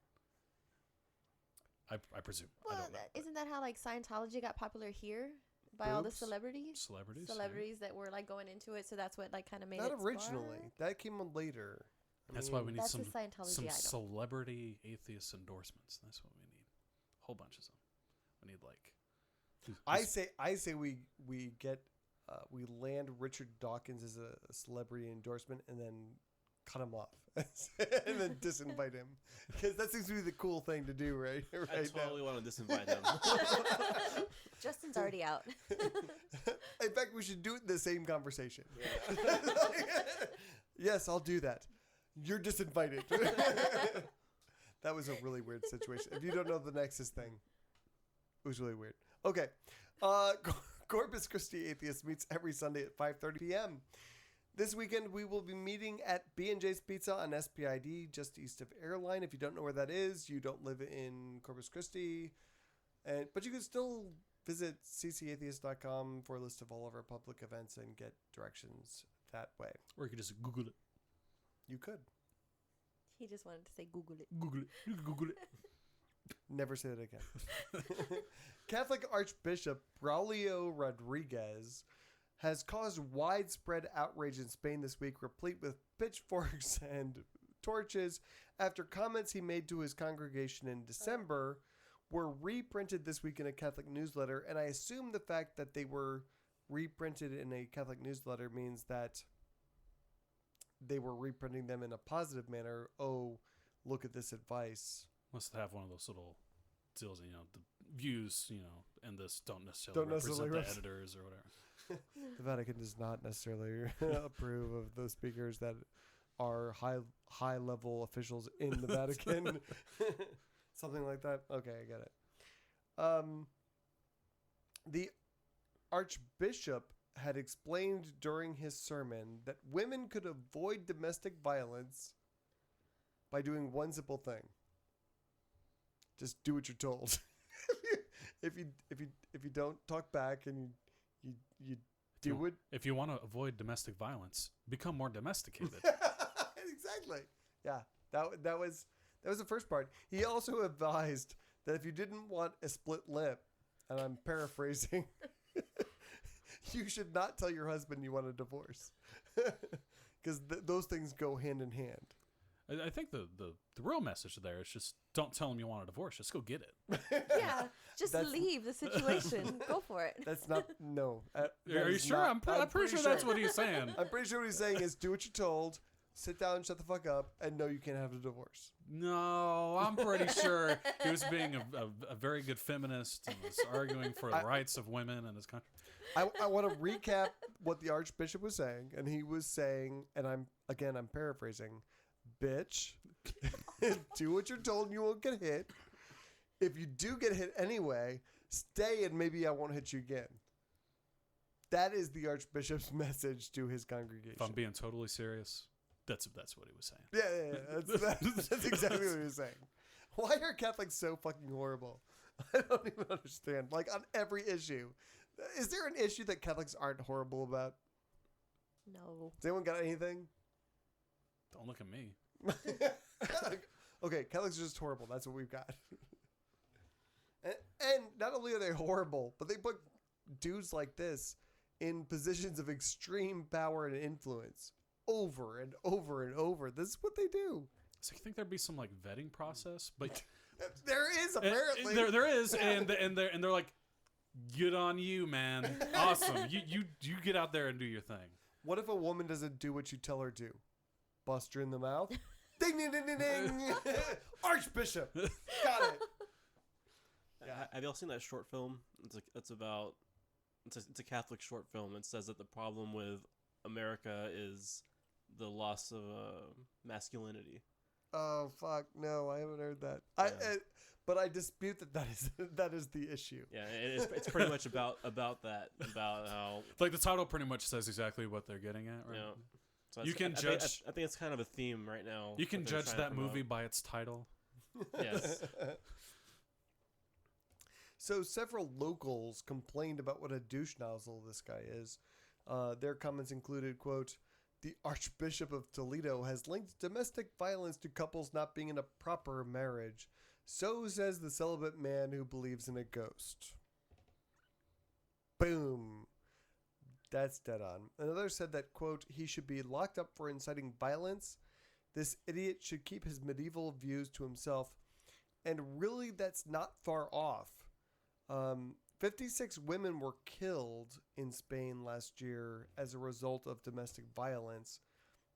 I presume. Well, I don't know, isn't that how like Scientology got popular here by all the Boobs? celebrities? Celebrities that were like going into it, so that's what like kind of made Not it originally. spark? That came on later. That's why we need That's some the Scientology some idol. celebrity atheist endorsements. That's what we need. Whole bunches of them. We need like. I say we get we land Richard Dawkins as a celebrity endorsement and then cut him off and then disinvite him, because that seems to be the cool thing to do right I totally want to disinvite him. Justin's already out. In fact, we should do it in the same conversation. Yes, I'll do that. You're disinvited. That was a really weird situation. If you don't know the Nexus thing, it was really weird. Okay. Corpus Christi Atheist meets every Sunday at 5:30 p.m. This weekend, we will be meeting at B&J's Pizza on SPID, just east of Airline. If you don't know where that is, you don't live in Corpus Christi. But you can still visit ccatheist.com for a list of all of our public events and get directions that way. Or you could just Google it. You could. He just wanted to say Google it. Google it. You can Google it. Never say that again. Catholic Archbishop Braulio Rodriguez has caused widespread outrage in Spain this week, replete with pitchforks and torches after comments he made to his congregation in December were reprinted this week in a Catholic newsletter. And I assume the fact that they were reprinted in a Catholic newsletter means that they were reprinting them in a positive manner. Oh, look at this advice. Must have one of those little deals, you know, the views, you know, and this don't necessarily represent the editors or whatever. The Vatican does not necessarily approve of those speakers that are high level officials in the Vatican. Something like that. Okay, I get it. The Archbishop had explained during his sermon that women could avoid domestic violence by doing one simple thing. Just do what you're told. if you don't talk back and you do it. If you want to avoid domestic violence, become more domesticated. Exactly. Yeah. That was the first part. He also advised that if you didn't want a split lip, and I'm paraphrasing, you should not tell your husband you want a divorce, because those things go hand in hand. I think the real message there is just don't tell him you want a divorce. Just go get it. Yeah, just leave the situation. Go for it. That's not, no. Are you sure? I'm pretty sure that's what he's saying. I'm pretty sure what he's saying is do what you're told, sit down, shut the fuck up, and no, you can't have a divorce. No, I'm pretty sure he was being a very good feminist and was arguing for the rights of women in this country. I want to recap what the Archbishop was saying, and he was saying, and I'm paraphrasing, bitch, do what you're told and you won't get hit. If you do get hit anyway, stay and maybe I won't hit you again. That is the Archbishop's message to his congregation. If I'm being totally serious, that's what he was saying. Yeah. That's exactly what he was saying. Why are Catholics so fucking horrible? I don't even understand. Like, on every issue. Is there an issue that Catholics aren't horrible about? No. Has anyone got anything? Don't look at me. Okay, Catholics are just horrible. That's what we've got. And not only are they horrible, but they put dudes like this in positions of extreme power and influence over and over and over. This is what they do. So you think there'd be some like vetting process? But there is apparently. There is, and they're like, good on you, man. Awesome. You get out there and do your thing. What if a woman doesn't do what you tell her to? Bust her in the mouth? Ding, ding, ding, ding, ding. Archbishop. Got it. Yeah. Have y'all seen that short film? It's a Catholic short film. It says that the problem with America is the loss of masculinity. Oh fuck! No, I haven't heard that. Yeah. But I dispute that is the issue. Yeah, it's pretty much about that, about how like the title pretty much says exactly what they're getting at, right? Yeah. So You can judge. I think it's kind of a theme right now. You can that they're judge trying that to promote. movie by its title. Yes. So several locals complained about what a douche nozzle this guy is. Their comments included, quote, "The Archbishop of Toledo has linked domestic violence to couples not being in a proper marriage. So says the celibate man who believes in a ghost." Boom. That's dead on. Another said that, quote, "He should be locked up for inciting violence. This idiot should keep his medieval views to himself." And really, that's not far off. 56 women were killed in Spain last year as a result of domestic violence.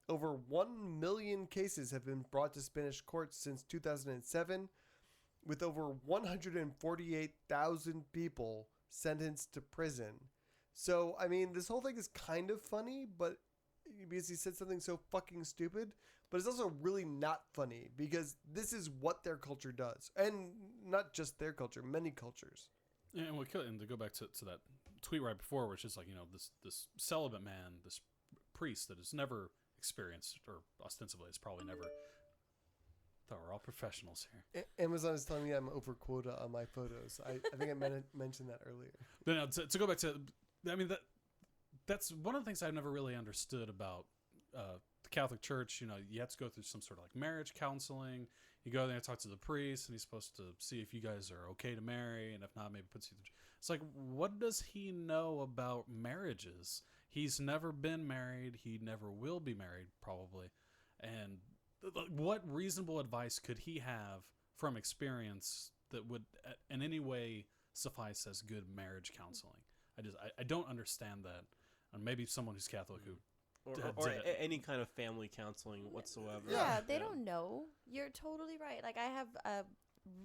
Over 1 million cases have been brought to Spanish courts since 2007, with over 148,000 people sentenced to prison. So, I mean, this whole thing is kind of funny, but because he said something so fucking stupid, but it's also really not funny because this is what their culture does. And not just their culture, many cultures. And to go back to that tweet right before, which is like, you know, this celibate man, this priest that has never experienced, or ostensibly has probably never. Thought we're all professionals here. Amazon is telling me I'm over quota on my photos. I think I mentioned that earlier. But now, to go back to, I mean, that's one of the things I've never really understood about the Catholic Church. You know, you have to go through some sort of like marriage counseling. You go there and talk to the priest, and he's supposed to see if you guys are okay to marry, and if not, maybe puts you. It's like, what does he know about marriages? He's never been married. He never will be married, probably. And what reasonable advice could he have from experience that would in any way suffice as good marriage counseling? I don't understand that. And maybe someone who's Catholic who or any kind of family counseling whatsoever. Yeah, they don't know. You're totally right. Like, I have a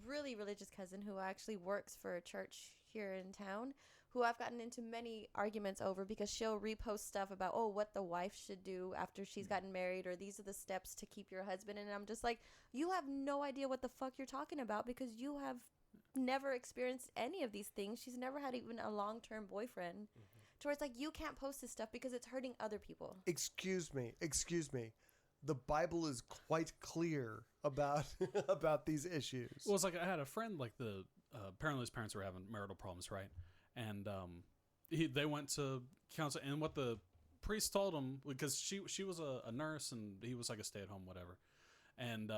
really religious cousin who actually works for a church here in town, who I've gotten into many arguments over because she'll repost stuff about, what the wife should do after she's gotten married, or these are the steps to keep your husband. And I'm just like, you have no idea what the fuck you're talking about because you have never experienced any of these things. She's never had even a long-term boyfriend. To where it's like, you can't post this stuff because it's hurting other people. Excuse me. The Bible is quite clear about about these issues. Well, it's like I had a friend, like apparently his parents were having marital problems, right? And they went to counsel, and what the priest told him, because she was a nurse and he was like a stay-at-home whatever, and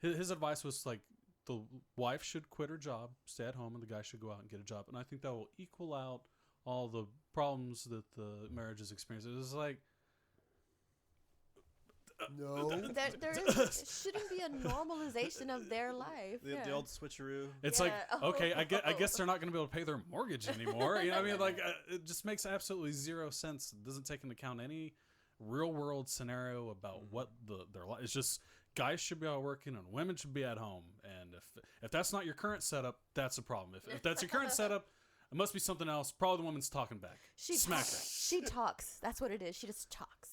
his advice was like, the wife should quit her job, stay at home, and the guy should go out and get a job, and I think that will equal out all the problems that the marriage is experiencing. It's like, no, there shouldn't be a normalization of their life. The old switcheroo. It's like, okay, I guess they're not going to be able to pay their mortgage anymore. You know what I mean? Like, it just makes absolutely zero sense. It doesn't take into account any real world scenario about what their life. It's just guys should be out working and women should be at home. And if that's not your current setup, that's a problem. If that's your current setup, it must be something else. Probably the woman's talking back. Smack that. She talks. That's what it is. She just talks.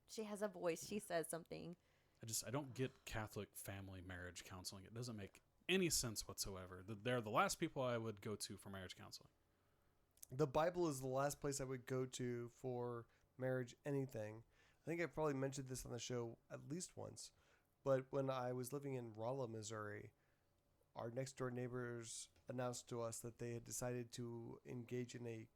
She has a voice. She says something. I don't get Catholic family marriage counseling. It doesn't make any sense whatsoever. They're the last people I would go to for marriage counseling. The Bible is the last place I would go to for marriage anything. I think I probably mentioned this on the show at least once. But when I was living in Rolla, Missouri, our next door neighbors announced to us that they had decided to engage in a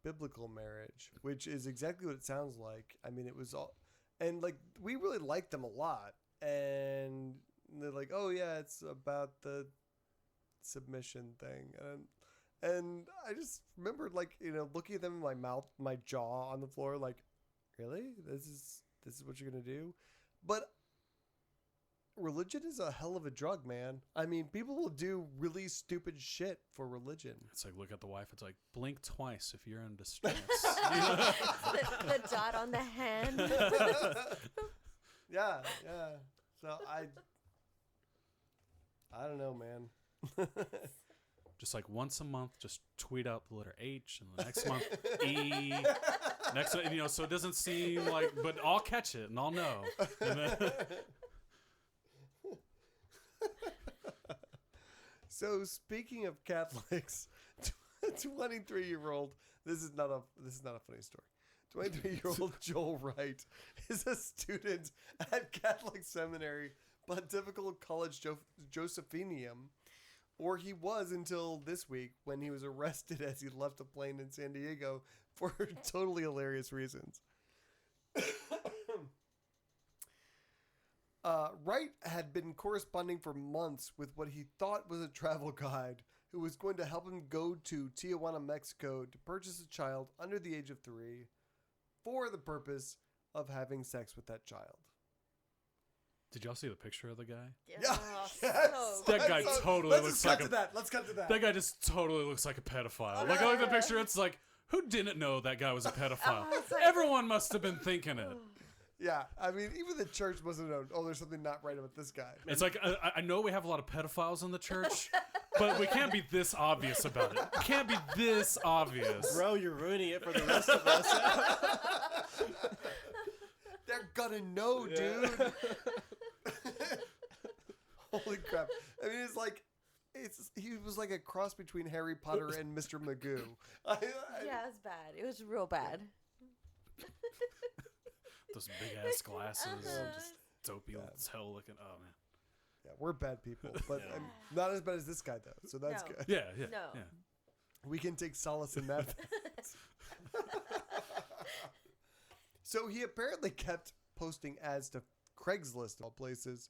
biblical marriage, which is exactly what it sounds like. I mean, it was all, and like, we really liked them a lot, and they're like, oh yeah, it's about the submission thing, and I just remembered, like, looking at them in my jaw on the floor, like, really, this is what you're gonna do? But religion is a hell of a drug, man. I mean, people will do really stupid shit for religion. It's like, look at the wife. It's like, blink twice if you're in distress. the dot on the hand. Yeah. So I don't know, man. Just like once a month, just tweet out the letter H, and the next month E. Next, so it doesn't seem like, but I'll catch it and I'll know. And then, so speaking of Catholics, 23-year-old. This is not a funny story. 23-year-old Joel Wright is a student at Catholic Seminary, Pontifical College Josephineum, or he was until this week when he was arrested as he left a plane in San Diego for totally hilarious reasons. Wright had been corresponding for months with what he thought was a travel guide who was going to help him go to Tijuana, Mexico to purchase a child under the age of 3 for the purpose of having sex with that child. did y'all see the picture of the guy? Yeah. Yes. That guy totally looks like Let's cut to that. That guy just totally looks like a pedophile. Like, I look at the picture, it's like, who didn't know that guy was a pedophile? Everyone must have been thinking it. Yeah, I mean, even the church must have known, there's something not right about this guy. It's like, I know we have a lot of pedophiles in the church, but we can't be this obvious about it. We can't be this obvious. Bro, you're ruining it for the rest of us. They're gonna know, dude. Holy crap. I mean, he was like a cross between Harry Potter and Mr. Magoo. Yeah, it's bad. It was real bad. Those big ass glasses, just dopey as hell looking. Oh man. Yeah, we're bad people, but not as bad as this guy though. So that's good. Yeah. No. Yeah. We can take solace in that. So he apparently kept posting ads to Craigslist, of all places,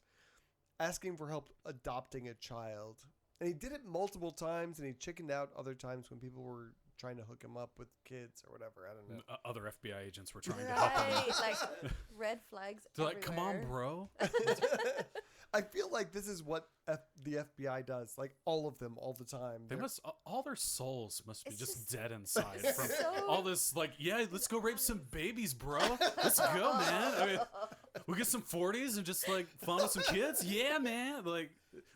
asking for help adopting a child. And he did it multiple times, and he chickened out other times when people were trying to hook him up with kids or whatever. I don't know. Other FBI agents were trying to help him. Right, like red flags. They're like, come on, everywhere. bro. I feel like this is what the FBI does, like all of them, all the time. They must, all their souls must be It's just just- dead inside from so- all this. Like, yeah, let's go rape some babies, bro. Let's go, man. I mean, we'll get some 40s and just like fun with some kids. Yeah, man. Like,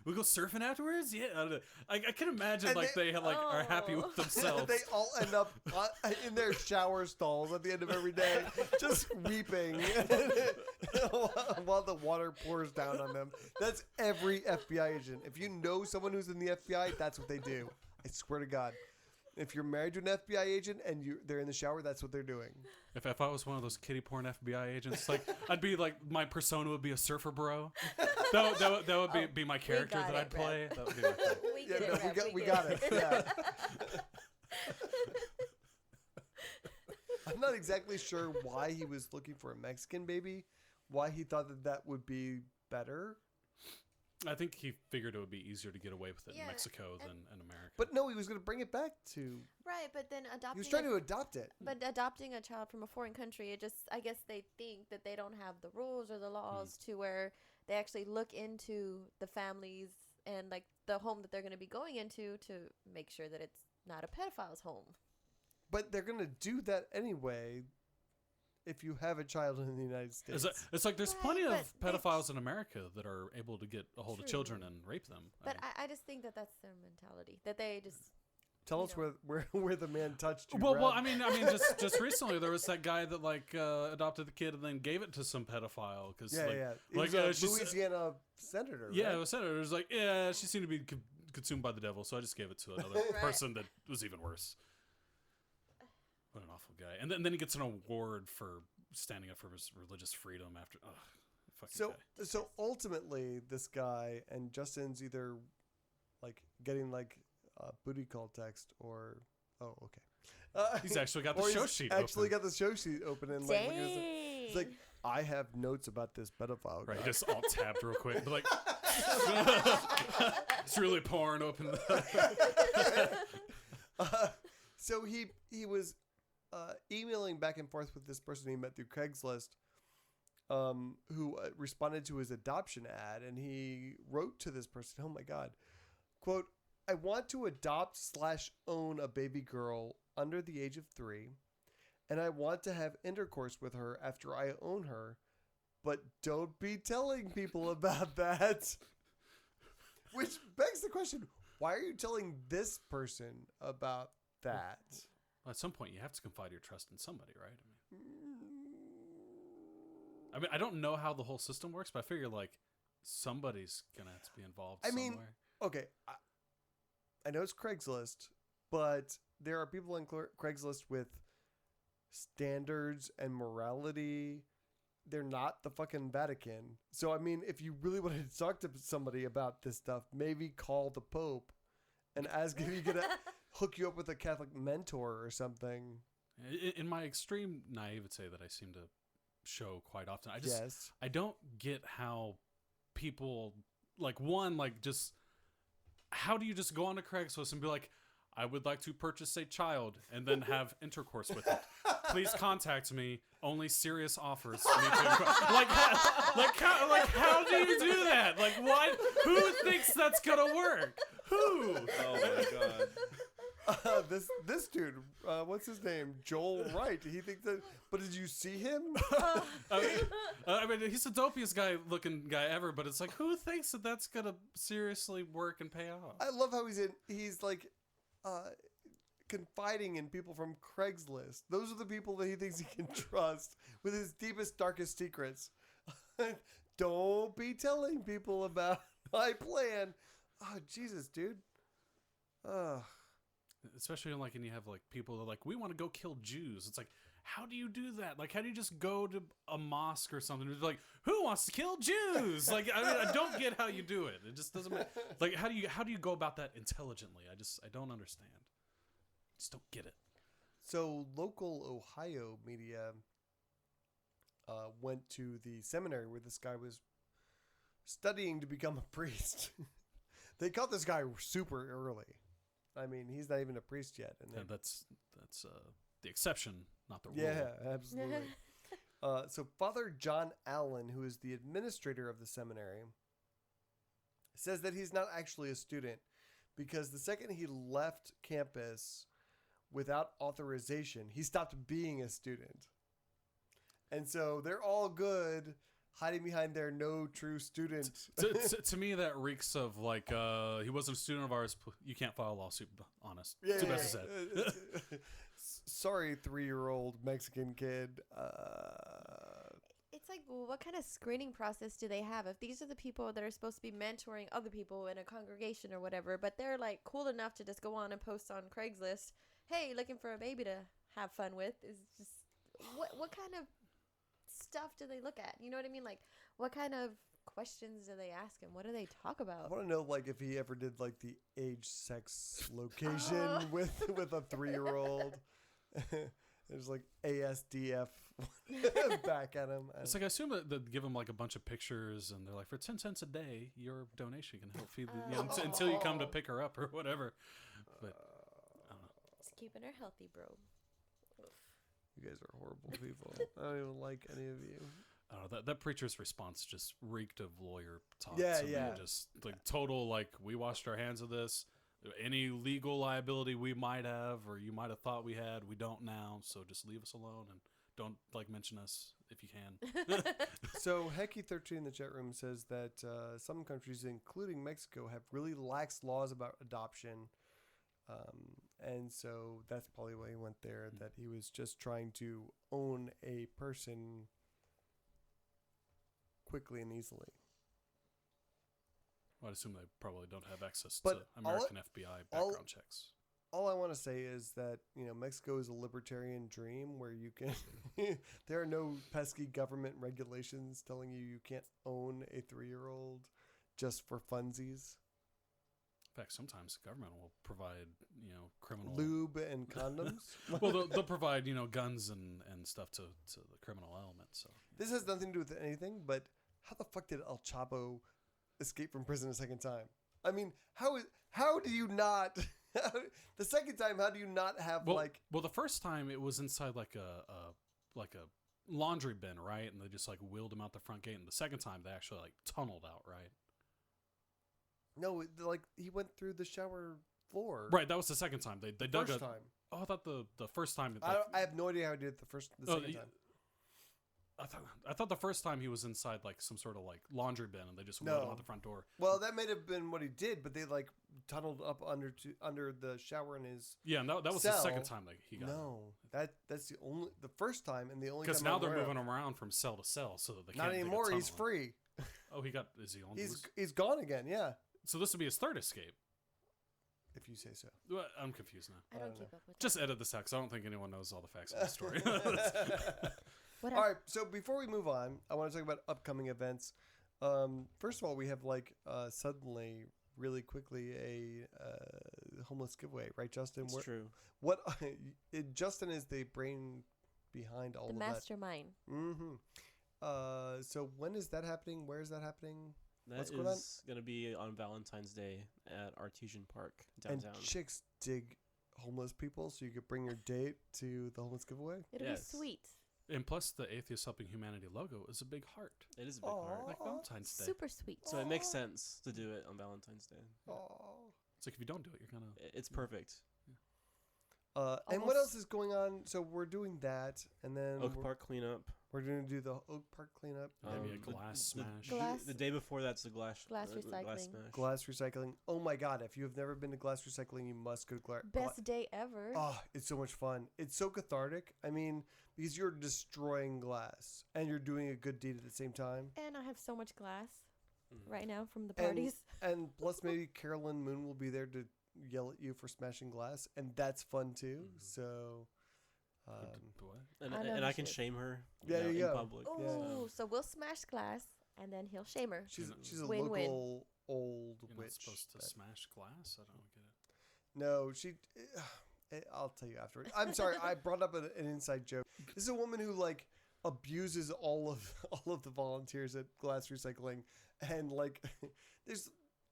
we'll go surfing afterwards. Yeah, I don't know. I can imagine And like they like are happy with themselves. They all end up in their shower stalls at the end of every day, just weeping while the water pours down on them. That's every FBI agent. If you know someone who's in the FBI, that's what they do. I swear to God. If you're married to an FBI agent and they're in the shower, that's what they're doing. If I was one of those kiddie porn FBI agents, like I'd be like my persona would be a surfer bro. That would be my character got that it, I'd play. That would be my thing. We Yeah, get no, it, Rev, we get got it. Yeah. I'm not exactly sure why he was looking for a Mexican baby, why he thought that would be better. I think he figured it would be easier to get away with it Yeah, in Mexico and- than in America. But no, he was going to bring it back to. Right, but then adopting. He was trying to adopt it. But adopting a child from a foreign country, it just, I guess they think that they don't have the rules or the laws to where they actually look into the families and like the home that they're going to be going into to make sure that it's not a pedophile's home. But they're going to do that anyway if you have a child in the United States. It's like there's Right, plenty of but they- pedophiles in America that are able to get a hold of True. children and rape them. But I just think that that's their mentality. That they just. Tell you us know. where the man touched you. Well, Brad. I mean, just recently there was that guy that like adopted the kid and then gave it to some pedophile because Yeah. He like was a she's Louisiana senator, yeah, right? it was senator. It was like yeah, she seemed to be consumed by the devil, so I just gave it to another Right. person that was even worse. What an awful guy! And then he gets an award for standing up for his religious freedom after. Ugh, fucking guy. So ultimately, this guy and Justin's either like getting like a booty call text or okay. He's actually got or the show he's sheet actually open. got the show sheet open and like it's like I have notes about this pedophile guy. Right, just alt tabbed real quick, but like it's really pouring open. So he was emailing back and forth with this person he met through Craigslist, who responded to his adoption ad, and he wrote to this person, oh my God, quote, I want to adopt/own a baby girl under the age of 3, and I want to have intercourse with her after I own her, but don't be telling people about that. Which begs the question, why are you telling this person about that? Well, at some point, you have to confide your trust in somebody, right? I mean, I don't know how the whole system works, but I figure like somebody's gonna have to be involved. I mean, somewhere. okay, I know it's Craigslist, but there are people in Craigslist with standards and morality. They're not the fucking Vatican. So, I mean, if you really wanted to talk to somebody about this stuff, maybe call the Pope and ask if he could hook you up with a Catholic mentor or something. In my extreme naivete that I seem to show quite often, Yes. I don't get how people just how do you just go on to Craigslist and be like, I would like to purchase a child and then have intercourse with it. Please contact me. Only serious offers. How do you do that? Like, why? Who thinks that's gonna work? Who? Oh my God. This dude, what's his name? Joel Wright. He thinks that. But did you see him? I mean, he's the dopiest looking guy ever. But it's like, who thinks that that's gonna seriously work and pay off? I love how he's like confiding in people from Craigslist. Those are the people that he thinks he can trust with his deepest, darkest secrets. Don't be telling people about my plan. Oh, Jesus, dude. Especially when you have like people that are like, we want to go kill Jews. It's like, how do you do that? Like, how do you just go to a mosque or something? It's like, who wants to kill Jews? Like, I mean, I don't get how you do it. It just doesn't make, like, how do you go about that intelligently? I don't understand. Just don't get it. So local Ohio media went to the seminary where this guy was studying to become a priest. They caught this guy super early. I mean, he's not even a priest yet. And And that's the exception, not the rule. yeah, absolutely. So Father John Allen, who is the administrator of the seminary, says that he's not actually a student because the second he left campus without authorization, he stopped being a student. And so they're all good hiding behind their no true student. To me, that reeks of like, he wasn't a student of ours. You can't file a lawsuit on us. Yeah, Too yeah, bad to say. Sorry, 3-year-old Mexican kid. It's like, well, what kind of screening process do they have? If these are the people that are supposed to be mentoring other people in a congregation or whatever, but they're like cool enough to just go on and post on Craigslist, hey, looking for a baby to have fun with, is just what kind of stuff do they look at? You know what I mean? Like, what kind of questions do they ask him? What do they talk I about? want to know, like, if he ever did like the age, sex, location with a 3-year-old. There's like ASDF back at him. It's like I assume that they give him like a bunch of pictures, and they're like, for 10 cents a day, your donation can help feed the, until you come to pick her up or whatever. But I don't know. Just keeping her healthy, bro. You guys are horrible people. I don't even like any of you. I don't know, that preacher's response just reeked of lawyer talk. Yeah, to me. yeah. Just like total, like, we washed our hands of this. Any legal liability we might have, or you might have thought we had, we don't now. So just leave us alone and don't like mention us if you can. So Hecky13 in the chat room says that some countries, including Mexico, have really lax laws about adoption. And so that's probably why he went there, that he was just trying to own a person quickly and easily. Well, I'd assume they probably don't have access But to American FBI background checks. All I want to say is that, you know, Mexico is a libertarian dream where you can, there are no pesky government regulations telling you can't own a 3-year-old just for funsies. In fact, sometimes the government will provide, criminal Lube and condoms. Well, they'll provide, guns and stuff to the criminal element. So This has nothing to do with anything, but how the fuck did El Chapo escape from prison a second time? I mean, how do you not the second time? How do you not have well, the first time it was inside like a laundry bin, right? And they just like wheeled him out the front gate. And the second time they actually like tunneled out, right? No, like he went through the shower floor. Right, that was the second time. They dug first a. time. Oh, I thought the first time. I have no idea how he did it the second time. I thought the first time he was inside like some sort of like laundry bin, and they just wheeled him out the front door. Well, that may have been what he did, but they like tunneled up under the shower in his and that was cell. the second time that he got. No, that's the first time and the only time. Because now they're moving him around from cell to cell, so that they not can't. anymore. He's free. Oh, is he on? He's gone again. Yeah. So this would be his third escape. If you say so. Well, I'm confused now. I don't keep up with Just edit this out because I don't think anyone knows all the facts of the story. Whatever. All right, so before we move on, I want to talk about upcoming events. First of all, we have suddenly, really quickly, a homeless giveaway, right, Justin? It's true. What Justin is the brain behind all the of mastermind. that. Mm-hmm. So when is that happening? Where is that happening? That is going to be on Valentine's Day at Artesian Park downtown. And chicks dig homeless people, so you could bring your date to the homeless giveaway? It'll be sweet. And plus, the Atheist Helping Humanity logo is a big heart. It is a big heart. Like Valentine's Day. Super sweet. So it makes sense to do it on Valentine's Day. It's like if you don't do it, you're going to... It's perfect. And what else is going on? So we're doing that, and then Oak Park cleanup. We're going to do the Oak Park cleanup. Maybe a glass smash. The day before that's the glass recycling. Glass smash. Glass recycling. Oh my God! If you have never been to glass recycling, you must go to Best day ever. Oh, it's so much fun. It's so cathartic. I mean, because you're destroying glass and you're doing a good deed at the same time. And I have so much glass right now from the parties. And plus, maybe Carolyn Moon will be there to yell at you for smashing glass, and that's fun too. So. And I can shame her in public. Oh, so we'll smash glass, and then he'll shame her. She's a Win-win. local old You're witch. not supposed to smash glass? I don't get it. No, she... I'll tell you afterwards. I'm sorry, I brought up an inside joke. This is a woman who, abuses all of the volunteers at glass recycling. And,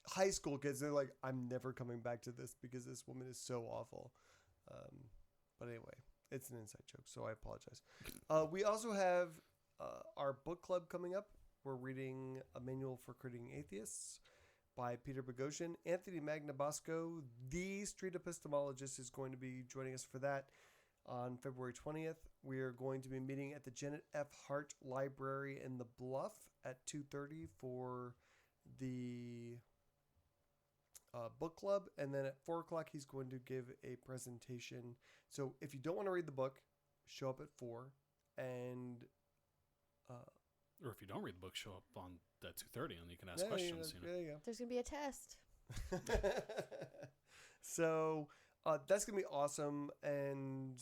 high school kids. They're like, I'm never coming back to this because this woman is so awful. But anyway, it's an inside joke, so I apologize. We also have our book club coming up. We're reading A Manual for Creating Atheists by Peter Boghossian. Anthony Magnabosco, the street epistemologist, is going to be joining us for that on February 20th. We are going to be meeting at the Janet F. Hart Library in the Bluff at 2:30 for the book club. And then at 4 o'clock, he's going to give a presentation. So if you don't want to read the book, show up at 4. And... or if you don't read the book, show up on at 2:30 and you can ask questions. There you go. There's going to be a test. So that's gonna be awesome. And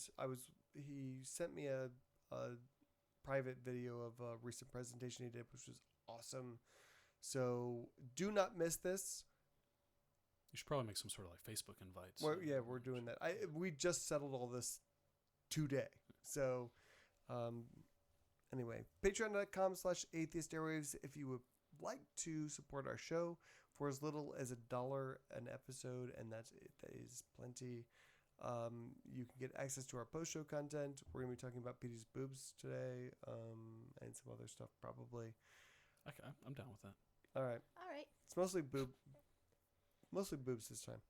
he sent me a private video of a recent presentation he did, which was awesome. So do not miss this. You should probably make some sort of like Facebook invites. Well, yeah, we're doing that. We just settled all this today. So anyway, patreon.com/Atheist Airwaves if you would like to support our show for as little as $1 an episode, and that is plenty. You can get access to our post-show content. We're going to be talking about Petey's boobs today, and some other stuff probably. Okay, I'm down with that. All right. It's mostly boobs this time.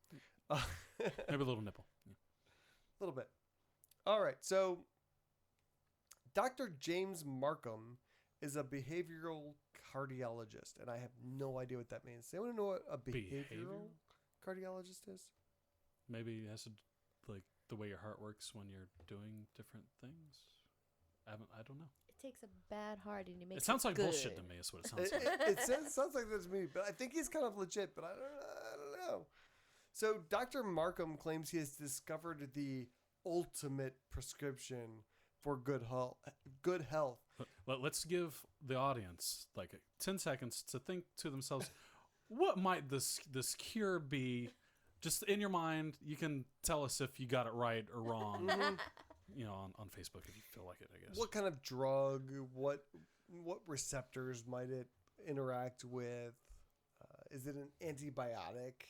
Maybe a little nipple. Yeah. A little bit. All right, so Dr. James Markham is a behavioral cardiologist, and I have no idea what that means. Does anyone know what a behavioral cardiologist is? Maybe it has to, like, the way your heart works when you're doing different things. I don't know. It takes a bad heart and you make it sounds like good. bullshit to me. Is what it sounds like. It sounds like that to me, but I think he's kind of legit. But I don't know. So Dr. Markham claims he has discovered the ultimate prescription for good health. Let's give the audience like 10 seconds to think to themselves, what might this cure be? Just in your mind, you can tell us if you got it right or wrong. You know, on Facebook if you feel like it, I guess. What kind of drug? What receptors might it interact with? Is it an antibiotic?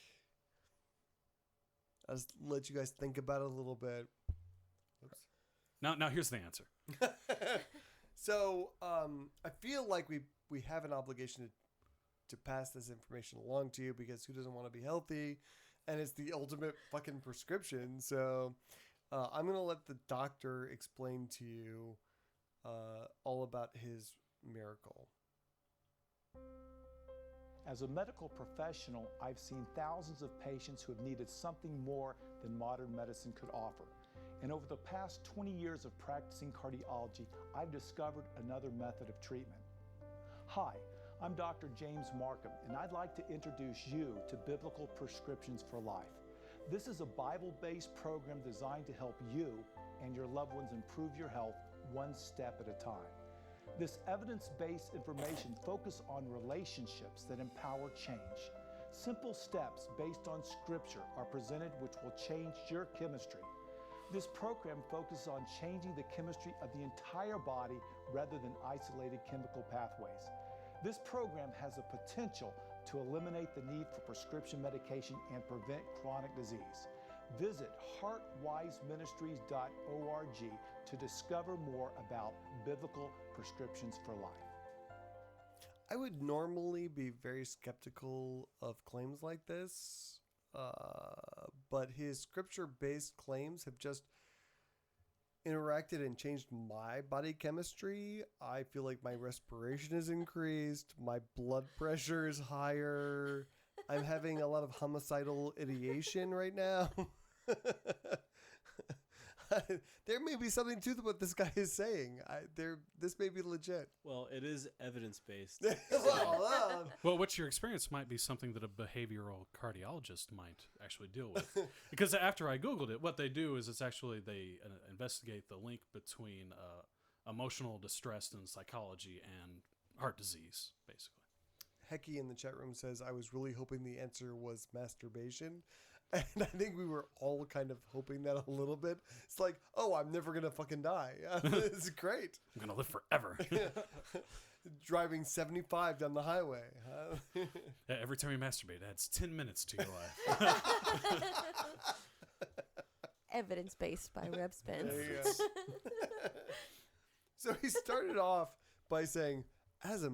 I'll just let you guys think about it a little bit. Oops. Now here's the answer. So I feel like we have an obligation to pass this information along to you, because who doesn't want to be healthy? And it's the ultimate fucking prescription. So I'm going to let the doctor explain to you all about his miracle. As a medical professional, I've seen thousands of patients who have needed something more than modern medicine could offer. And over the past 20 years of practicing cardiology, I've discovered another method of treatment. Hi, I'm Dr. James Markham, and I'd like to introduce you to Biblical Prescriptions for Life. This is a Bible-based program designed to help you and your loved ones improve your health one step at a time. This evidence-based information focuses on relationships that empower change. Simple steps based on Scripture are presented which will change your chemistry. This program focuses on changing the chemistry of the entire body rather than isolated chemical pathways. This program has the potential to eliminate the need for prescription medication and prevent chronic disease. Visit heartwiseministries.org to discover more about Biblical Prescriptions for Life. I would normally be very skeptical of claims like this, but his scripture-based claims have just interacted and changed my body chemistry. I feel like my respiration is increased, my blood pressure is higher, I'm having a lot of homicidal ideation right now. There may be something to what this guy is saying. This may be legit. Well, it is evidence-based. Well, what's your experience might be something that a behavioral cardiologist might actually deal with. Because after I Googled it, what they do is it's actually they investigate the link between emotional distress and psychology and heart disease, basically. Hecky in the chat room says, I was really hoping the answer was masturbation. And I think we were all kind of hoping that a little bit. It's like, oh, I'm never going to fucking die. It's great. I'm going to live forever. driving 75 down the highway. Huh? Yeah, every time you masturbate, it adds 10 minutes to your life. Evidence-based by Reb Spence. There you go. So he started off by saying, as a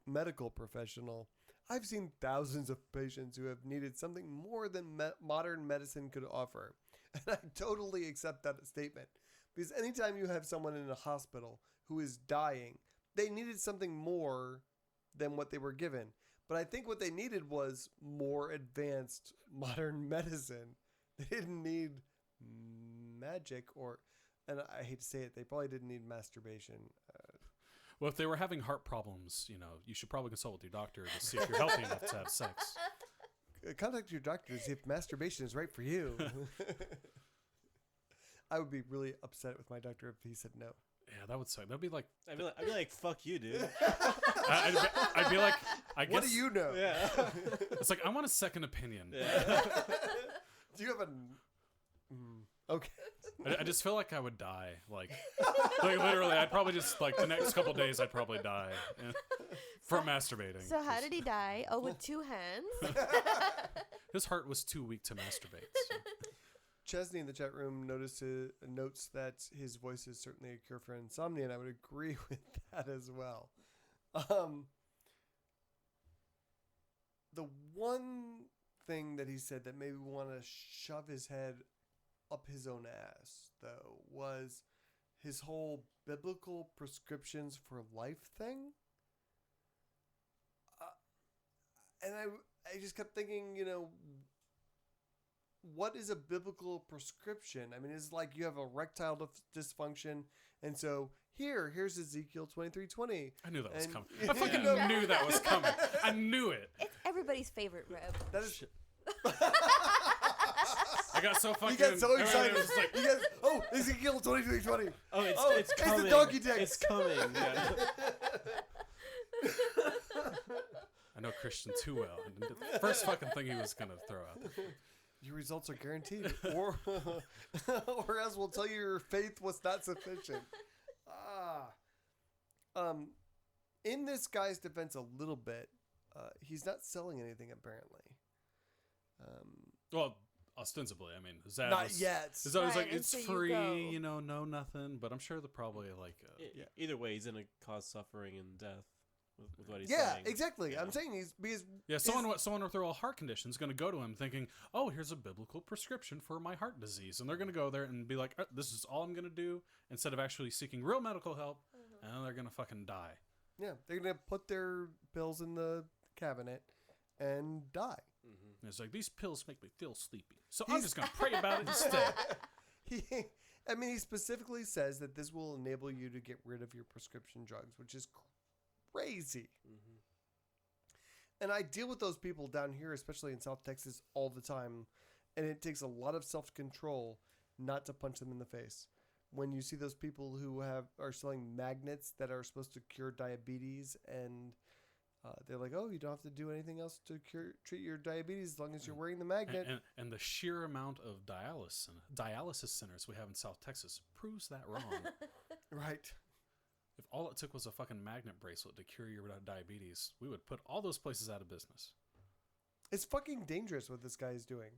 medical professional, I've seen thousands of patients who have needed something more than modern medicine could offer. And I totally accept that statement. Because anytime you have someone in a hospital who is dying, they needed something more than what they were given. But I think what they needed was more advanced modern medicine. They didn't need magic or, and I hate to say it, they probably didn't need masturbation. Well, if they were having heart problems, you should probably consult with your doctor to see if you're healthy enough to have sex. Contact your doctor to see if masturbation is right for you. I would be really upset with my doctor if he said no. Yeah, that would suck. That'd be like... I'd be like, fuck you, dude. I'd be like, I guess... What do you know? Yeah. It's like, I want a second opinion. Yeah. Do you have okay. I just feel like I would die. Like literally, I'd probably just, the next couple days, I'd probably die from masturbating. So how did he die? Oh, with 2 hands? His heart was too weak to masturbate. So. Chesney in the chat room notes that his voice is certainly a cure for insomnia, and I would agree with that as well. The one thing that he said that made me want to shove his head up his own ass, though, was his whole biblical prescriptions for life thing. And I just kept thinking, what is a biblical prescription? I mean, it's like you have erectile dysfunction, and so here's Ezekiel 23:20. I knew that was coming. I fucking knew that was coming. I knew it. It's everybody's favorite Reb. That is. I got so fucking. You get so excited. It was like, Ezekiel 23:20. Oh, it's coming. It's the donkey text. It's coming. Yeah. I know Christian too well. And the first fucking thing he was gonna throw out there. Your results are guaranteed, or else we'll tell you your faith was not sufficient. In this guy's defense, a little bit, he's not selling anything apparently. Well, ostensibly, I mean, Zad not was, yet. Zad was Right, like, it's until free, you go. no nothing. But I'm sure they're probably like, Yeah. Either way, he's gonna cause suffering and death with what he's Yeah, saying. exactly. Yeah. I'm saying he's because someone with a heart condition is going to go to him thinking, oh, here's a biblical prescription for my heart disease, and they're going to go there and be like, this is all I'm going to do, instead of actually seeking real medical help, and they're going to fucking die. Yeah, they're gonna put their pills in the cabinet and die. And it's like, these pills make me feel sleepy, so I'm just going to pray about it instead. He specifically says that this will enable you to get rid of your prescription drugs, which is crazy. And I deal with those people down here, especially in South Texas, all the time, and it takes a lot of self-control not to punch them in the face. When you see those people who are selling magnets that are supposed to cure diabetes, and they're like, oh, you don't have to do anything else to treat your diabetes as long as you're wearing the magnet. And the sheer amount of dialysis centers we have in South Texas proves that wrong. Right. If all it took was a fucking magnet bracelet to cure your diabetes, we would put all those places out of business. It's fucking dangerous what this guy is doing.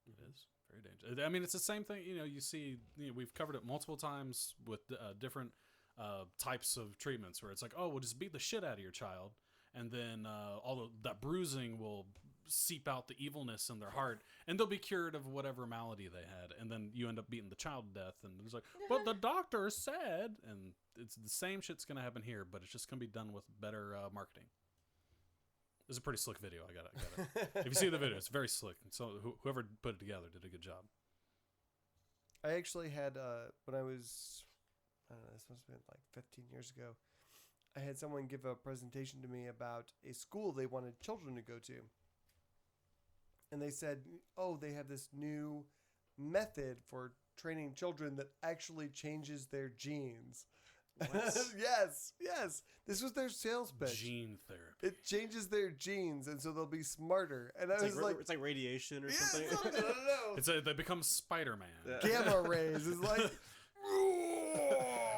It is very dangerous. I mean, it's the same thing. You see, we've covered it multiple times with different types of treatments where it's like, oh, we'll just beat the shit out of your child, and then that bruising will seep out the evilness in their heart, and they'll be cured of whatever malady they had, and then you end up beating the child to death, and it's like, but the doctor said, and it's the same shit's gonna happen here, but it's just gonna be done with better marketing. It's a pretty slick video. I got it. If you see the video, it's very slick. So whoever put it together did a good job. I actually had when I was, I don't know, this must have been like 15 years ago, I had someone give a presentation to me about a school they wanted children to go to. And they said, oh, they have this new method for training children that actually changes their genes. Yes. This was their sales pitch. Gene therapy. It changes their genes, and so they'll be smarter. And It's I was like, it's like radiation or yeah, something. I don't know. They become Spider-Man. Yeah. Gamma rays is like,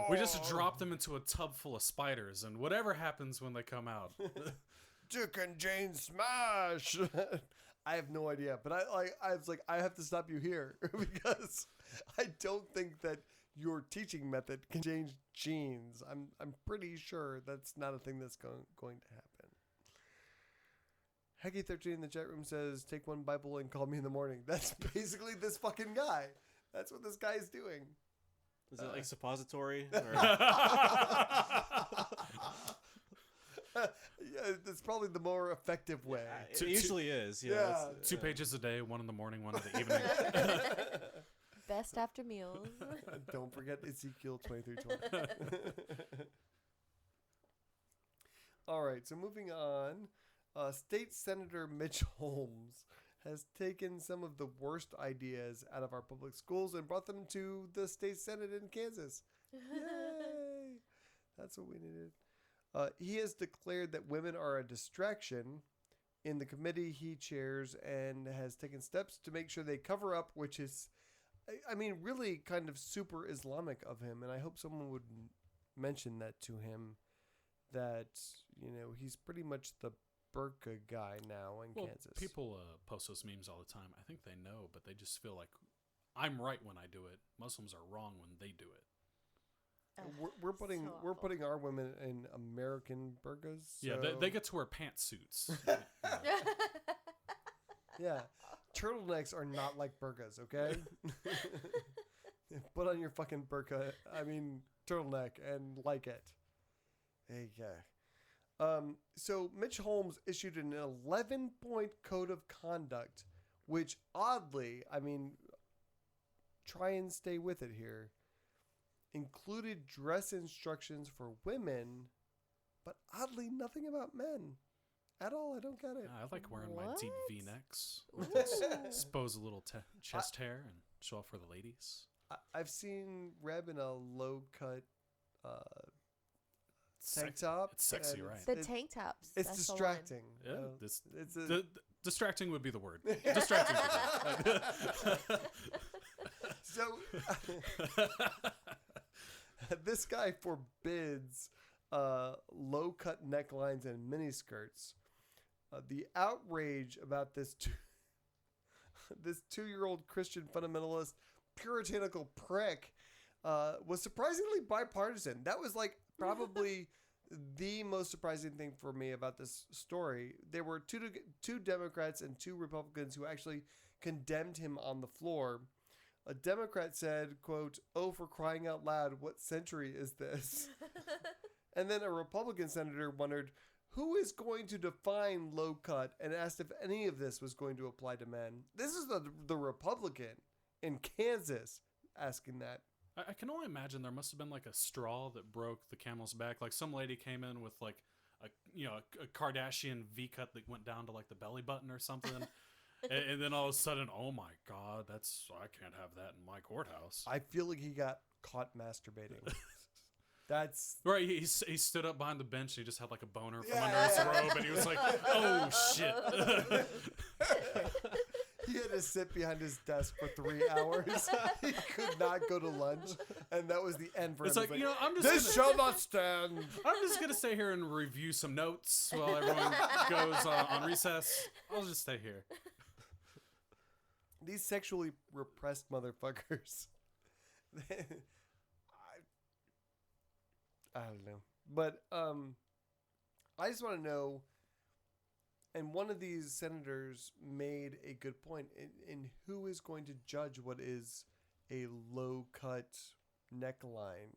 We just drop them into a tub full of spiders, and whatever happens when they come out. Dick and Jane smash. I have no idea, but I was like, I have to stop you here because I don't think that your teaching method can change genes. I'm pretty sure that's not a thing that's going to happen. Heggy13 in the chat room says, take one Bible and call me in the morning. That's basically this fucking guy. That's what this guy is doing. Is it like suppository? Yeah, that's probably the more effective way. It usually is. Yeah. Yeah. 2 pages a day, 1 in the morning, 1 in the evening. Best after meals. Don't forget Ezekiel 23:20. All right, so moving on. State Senator Mitch Holmes has taken some of the worst ideas out of our public schools and brought them to the state senate in Kansas. Yay! That's what we needed. He has declared that women are a distraction in the committee he chairs and has taken steps to make sure they cover up, which is, I mean, really kind of super Islamic of him. And I hope someone would mention that to him, that, you know, he's pretty much the burqa guy now in Kansas. People post those memes all the time. I think they know, but they just feel like I'm right when I do it. Muslims are wrong when they do it. We're putting our women in American burqas. So. Yeah, they get to wear pantsuits. Yeah, turtlenecks are not like burqas. Okay, put on your fucking burqa. I mean turtleneck and like it. Okay. So Mitch Holmes issued an 11-point code of conduct, which oddly, I mean, try and stay with it here, included dress instructions for women, but oddly nothing about men at all. I don't get it. I like wearing my deep V-necks. Ooh. Expose a little chest hair and show off for the ladies. I've seen Reb in a low-cut tank top. It's sexy, right? The tank tops. It's that's the distracting. Yeah, distracting would be the word. Distracting. So this guy forbids low-cut necklines and miniskirts. The outrage about this this 2-year-old Christian fundamentalist puritanical prick was surprisingly bipartisan. That was like probably the most surprising thing for me about this story. There were two Democrats and 2 Republicans who actually condemned him on the floor. A Democrat said, quote, "Oh, for crying out loud, what century is this?" And then a Republican senator wondered, who is going to define low cut, and asked if any of this was going to apply to men. This is the Republican in Kansas asking that. I can only imagine there must have been like a straw that broke the camel's back. Like some lady came in with like a Kardashian V-cut that went down to like the belly button or something. And then all of a sudden, oh my God, I can't have that in my courthouse. I feel like he got caught masturbating. That's right. He stood up behind the bench and he just had like a boner from under his robe, and he was like, "Oh shit." He had to sit behind his desk for 3 hours. He could not go to lunch, and that was the end for him. It's like, I'm just this shall not stand. I'm just gonna stay here and review some notes while everyone goes on recess. I'll just stay here. These sexually repressed motherfuckers. I don't know. But I just want to know, and one of these senators made a good point in who is going to judge what is a low-cut neckline.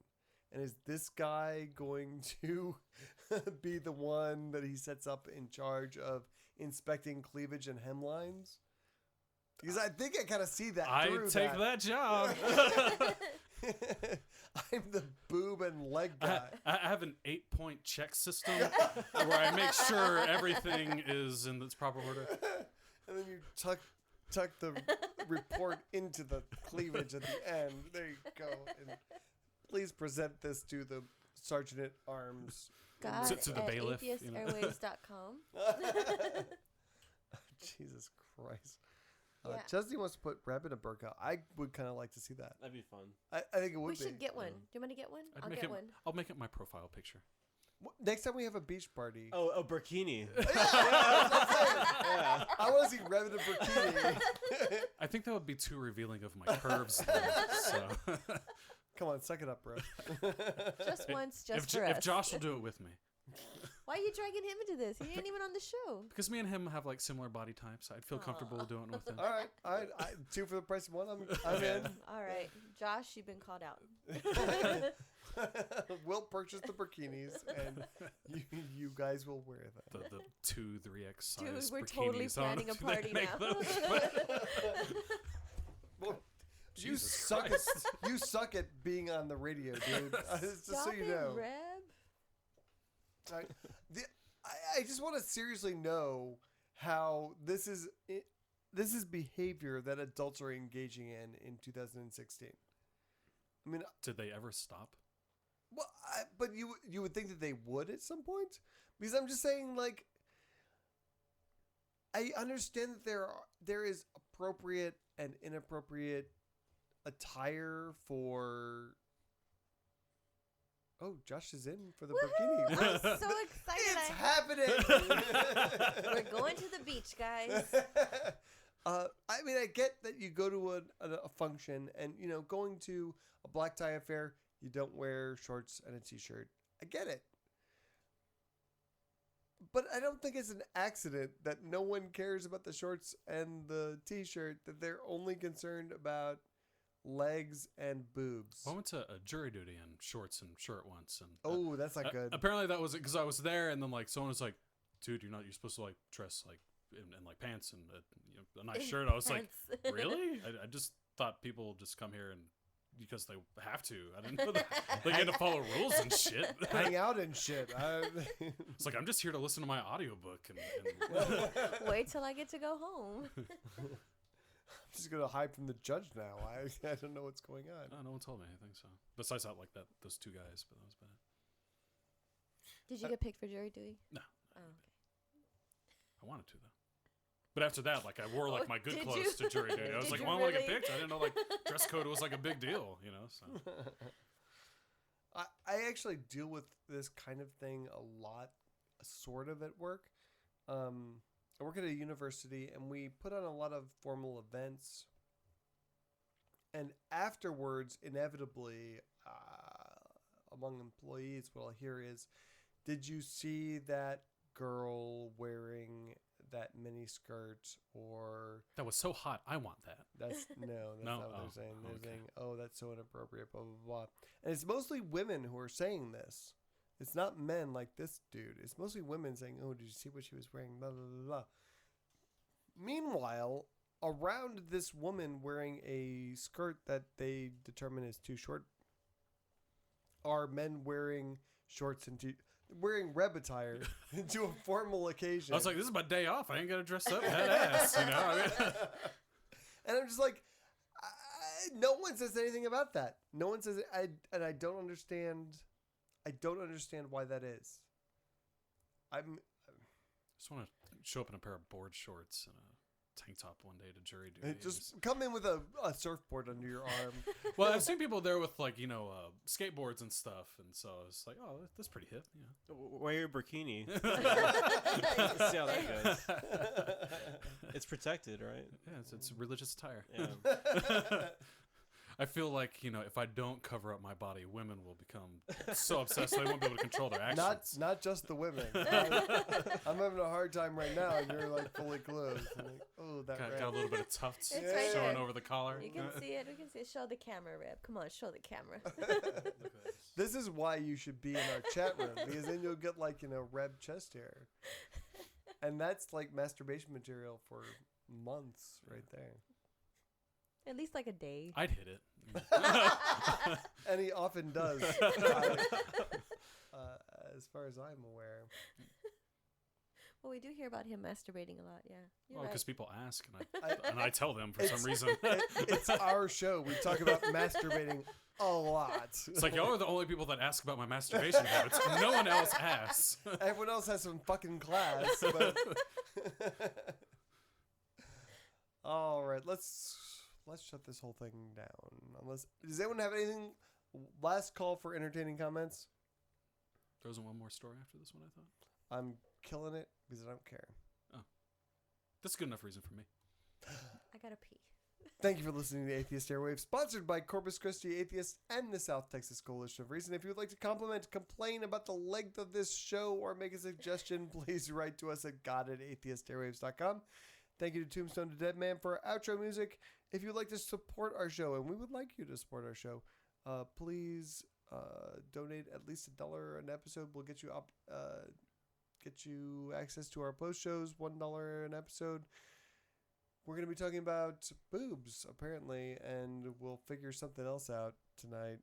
And is this guy going to be the one that he sets up in charge of inspecting cleavage and hemlines? Because I think I kind of see that. I take that job. I'm the boob and leg guy. I have an 8-point check system where I make sure everything is in its proper order. And then you tuck the report into the cleavage at the end. There you go. And please present this to the Sergeant at Arms. God, to the bailiff. AtheistAirwaves.com. Jesus Christ. Yeah. Chesney wants to put Reb in a burqa. I would kind of like to see that. That'd be fun. I think it would We be. should get one. Do you want to get one? I'll get one. I'll make it my profile picture. Next time we have a beach party. Oh, a burkini. Yeah. I want to see Reb in a burkini. I think that would be too revealing of my curves. Then, so. Come on, suck it up, bro. Just once, if, for us. If Josh will do it with me. Why are you dragging him into this? He ain't even on the show. Because me and him have like similar body types. I'd feel comfortable doing it with him. All right. I 2 for the price of 1. I'm in. All right. Josh, you've been called out. We'll purchase the bikinis, and you guys will wear them. The 2-3X size Dude, we're bikinis totally planning a they party make now. You Jesus suck Christ. you suck at being on the radio, dude. Just Stop so you it, know. Reb. I just want to seriously know how this is behavior that adults are engaging in 2016. I mean, did they ever stop? Well, but you would think that they would at some point, because I'm just saying, like, I understand that there is appropriate and inappropriate attire for. Oh, Josh is in for the Woohoo! bikini. I'm so excited. It's happening. We're going to the beach, guys. I mean, I get that you go to a function, and going to a black tie affair, you don't wear shorts and a t-shirt. I get it. But I don't think it's an accident that no one cares about the shorts and the t-shirt, that they're only concerned about legs and boobs. I went to a jury duty in shorts and shirt once, and that's not good. Apparently that was it, because I was there, and then like someone was like, "Dude, you're supposed to like dress like in like pants and a nice shirt." I was like, "Really?" I just thought people just come here and because they have to. I didn't know that they had to follow rules and shit. Hang out and shit. It's like, I'm just here to listen to my audiobook and wait till I get to go home. I'm just gonna hide from the judge now. I don't know what's going on. No one told me anything. So besides that, like those 2 guys, but that was bad. Did you get picked for jury duty? No. Oh, okay. I wanted to though. But after that, like I wore like my good did clothes to jury duty. I was Did like, you well, I want to get really? picked. I didn't know like dress code was like a big deal, So I actually deal with this kind of thing a lot, sort of at work. I work at a university, and we put on a lot of formal events. And afterwards, inevitably, among employees, what I'll hear is, "Did you see that girl wearing that mini skirt?" Or that was so hot. I want that. that's not what they're saying. They're okay. saying, "Oh, that's so inappropriate." Blah blah blah. And it's mostly women who are saying this. It's not men like this dude. It's mostly women saying, "Oh, did you see what she was wearing?" Blah blah blah blah. Meanwhile, around this woman wearing a skirt that they determine is too short are men wearing shorts and wearing Reb attire to a formal occasion. I was like, this is my day off. I ain't got to dress up that ass, I mean, and I'm just like, no one says anything about that. No one says it. And I don't understand. I don't understand why that is. I just want to show up in a pair of board shorts and a tank top one day to jury duty. Just come in with a surfboard under your arm. Well, I've seen people there with like skateboards and stuff, and so it's like, oh, that's pretty hip. Wear your bikini. Let's see how that goes. It's protected, right? Yeah, it's religious attire. Yeah. I feel like, if I don't cover up my body, women will become so obsessed they won't be able to control their actions. Not just the women. I'm having a hard time right now, and you're like fully clothed. I'm like, oh, that got a little bit of tufts It's right showing there. over the collar. You can see it. We can see it. Show the camera, Reb. Come on, show the camera. This is why you should be in our chat room, because then you'll get Reb chest hair. And that's like masturbation material for months right there. At least like a day. I'd hit it. And he often does. As far as I'm aware. Well, we do hear about him masturbating a lot, yeah. You're Well, because right. people ask, and I tell them for some reason. It's our show. We talk about masturbating a lot. It's like, y'all are the only people that ask about my masturbation habits. No one else asks. Everyone else has some fucking class. But All right, let's shut this whole thing down. Does anyone have anything? Last call for entertaining comments. There wasn't one more story after this one, I thought. I'm killing it because I don't care. Oh, that's a good enough reason for me. I gotta pee. Thank you for listening to Atheist Airwaves, sponsored by Corpus Christi Atheists and the South Texas Coalition of Reason. If you would like to complain about the length of this show, or make a suggestion, please write to us at god@atheistairwaves.com. Thank you to Tombstone to Dead Man for our outro music. If you'd like to support our show, and we would like you to support our show, please donate at least $1 an episode. We'll get you access to our post shows, $1 an episode. We're going to be talking about boobs, apparently, and we'll figure something else out tonight.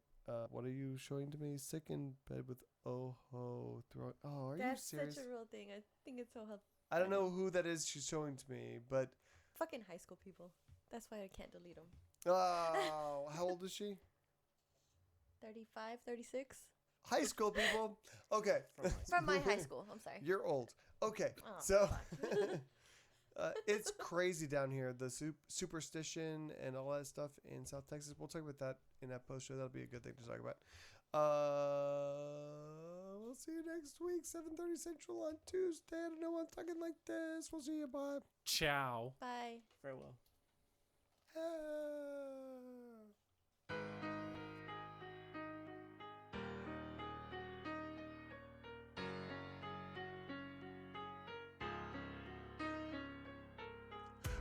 What are you showing to me? Sick in bed with throwing. Oh, are That's you serious? such a real thing. I think it's so helpful. I don't know who that is she's showing to me, but... Fucking high school people. That's why I can't delete them. Oh, how old is she? 35, 36? High school people. Okay. From my high school. I'm sorry. You're old. Okay. Oh, So it's crazy down here. The superstition and all that stuff in South Texas. We'll talk about that in that post show. That'll be a good thing to talk about. We'll see you next week, 7:30 Central on Tuesday. I don't know why I'm talking like this. We'll see you. Bye. Ciao. Bye. Farewell.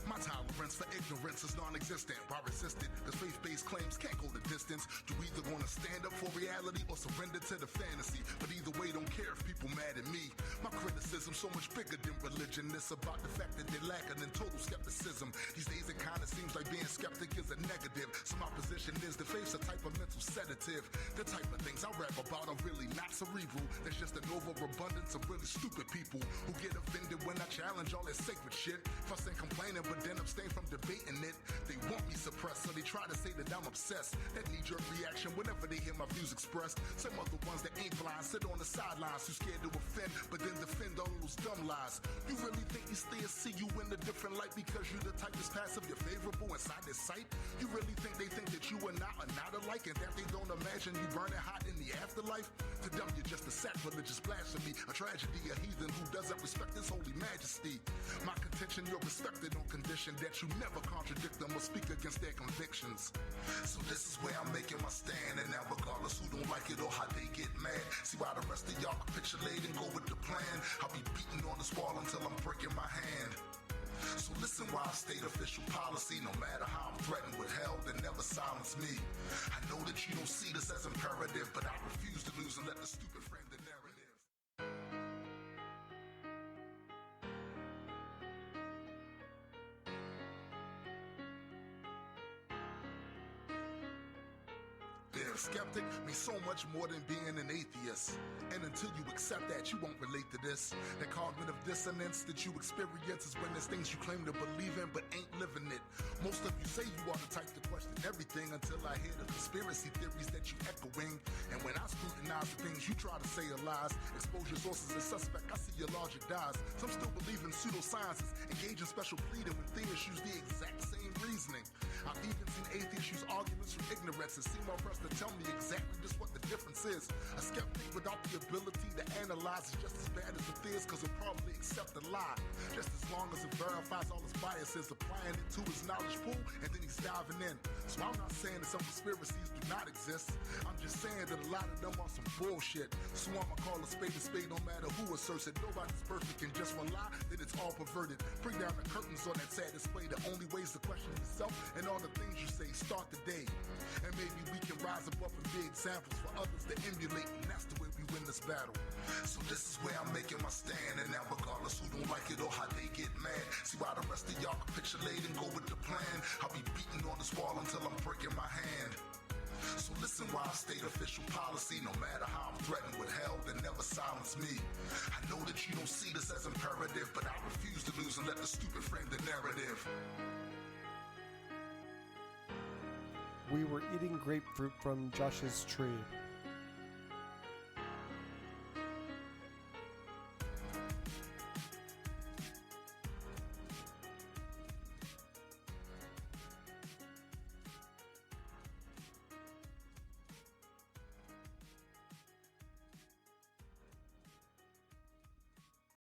My tolerance for ignorance is non-existent. Why resist it? Cause faith-based claims can't go the distance. You either wanna stand up for reality or surrender to the fantasy. But either way, don't care if people mad at me. My criticism's so much bigger than religion. It's about the fact that they're lacking in total skepticism. These days it kinda seems like being skeptic is a negative. So my position is that faith's a type of mental sedative. The type of things I rap about are really not cerebral. There's just an overabundance of really stupid people who get offended when I challenge all that sacred shit. Fussing, complaining, but then abstain from debating it. They want me suppressed, so they try to say that I'm obsessed. That knee-jerk reaction whenever they hear my views expressed. Some other ones that ain't blind sit on the sidelines, too scared to offend, but then defend all those dumb lies. You really think these stairs see you in a different light because you're the type that's passive, you're favorable inside their sight? You really think they think that you are not alike, and that they don't imagine you burning hot in the afterlife? To them, you're just a sacrilegious blasphemy, a tragedy, a heathen who doesn't respect his holy majesty. My contention, you're respected on condition that you never contradict them or speak against their convictions. So this is where I'm making my stand, and now regardless who don't like it or how they get mad, see why the rest of y'all capitulate and go with the plan. I'll be beating on this wall until I'm breaking my hand. So listen while I state official policy. No matter how I'm threatened with hell, they never silence me. I know that you don't see this as imperative, but I refuse to lose and let the stupid frame the narrative. Being a skeptic means so much more than being an atheist. And until you accept that, you won't relate to this. The cognitive dissonance that you experience is when there's things you claim to believe in but ain't living it. Most of you say you are the type to question everything until I hear the conspiracy theories that you echoing. And when I scrutinize the things you try to say are lies, expose your sources as suspect, I see your logic dies. Some still believe in pseudosciences, engage in special pleading when theists use the exact same reasoning. I've even seen atheists use arguments from ignorance and seem pressed to tell me exactly just what the difference is. A skeptic without the ability to analyze is just as bad as the theist, cause he'll probably accept a lie. Just as long as it verifies all his biases, applying it to his knowledge pool, and then he's diving in. So I'm not saying that some conspiracies do not exist. I'm just saying that a lot of them are some bullshit. So I'ma call a spade no matter who asserts that nobody's perfect, and just one lie, then it's all perverted. Bring down the curtains on that sad display. The only ways to question yourself and all the things you say. Start the day, and maybe we can rise above and be examples for others to emulate, and that's the way we win this battle. So this is where I'm making my stand, and now regardless who don't like it or how they get mad, see why the rest of y'all capitulate and go with the plan. I'll be beating on this wall until I'm breaking my hand. So listen while I state official policy. No matter how I'm threatened with hell, they never silence me. I know that you don't see this as imperative, but I refuse to lose and let the stupid frame the narrative. We were eating grapefruit from Josh's tree.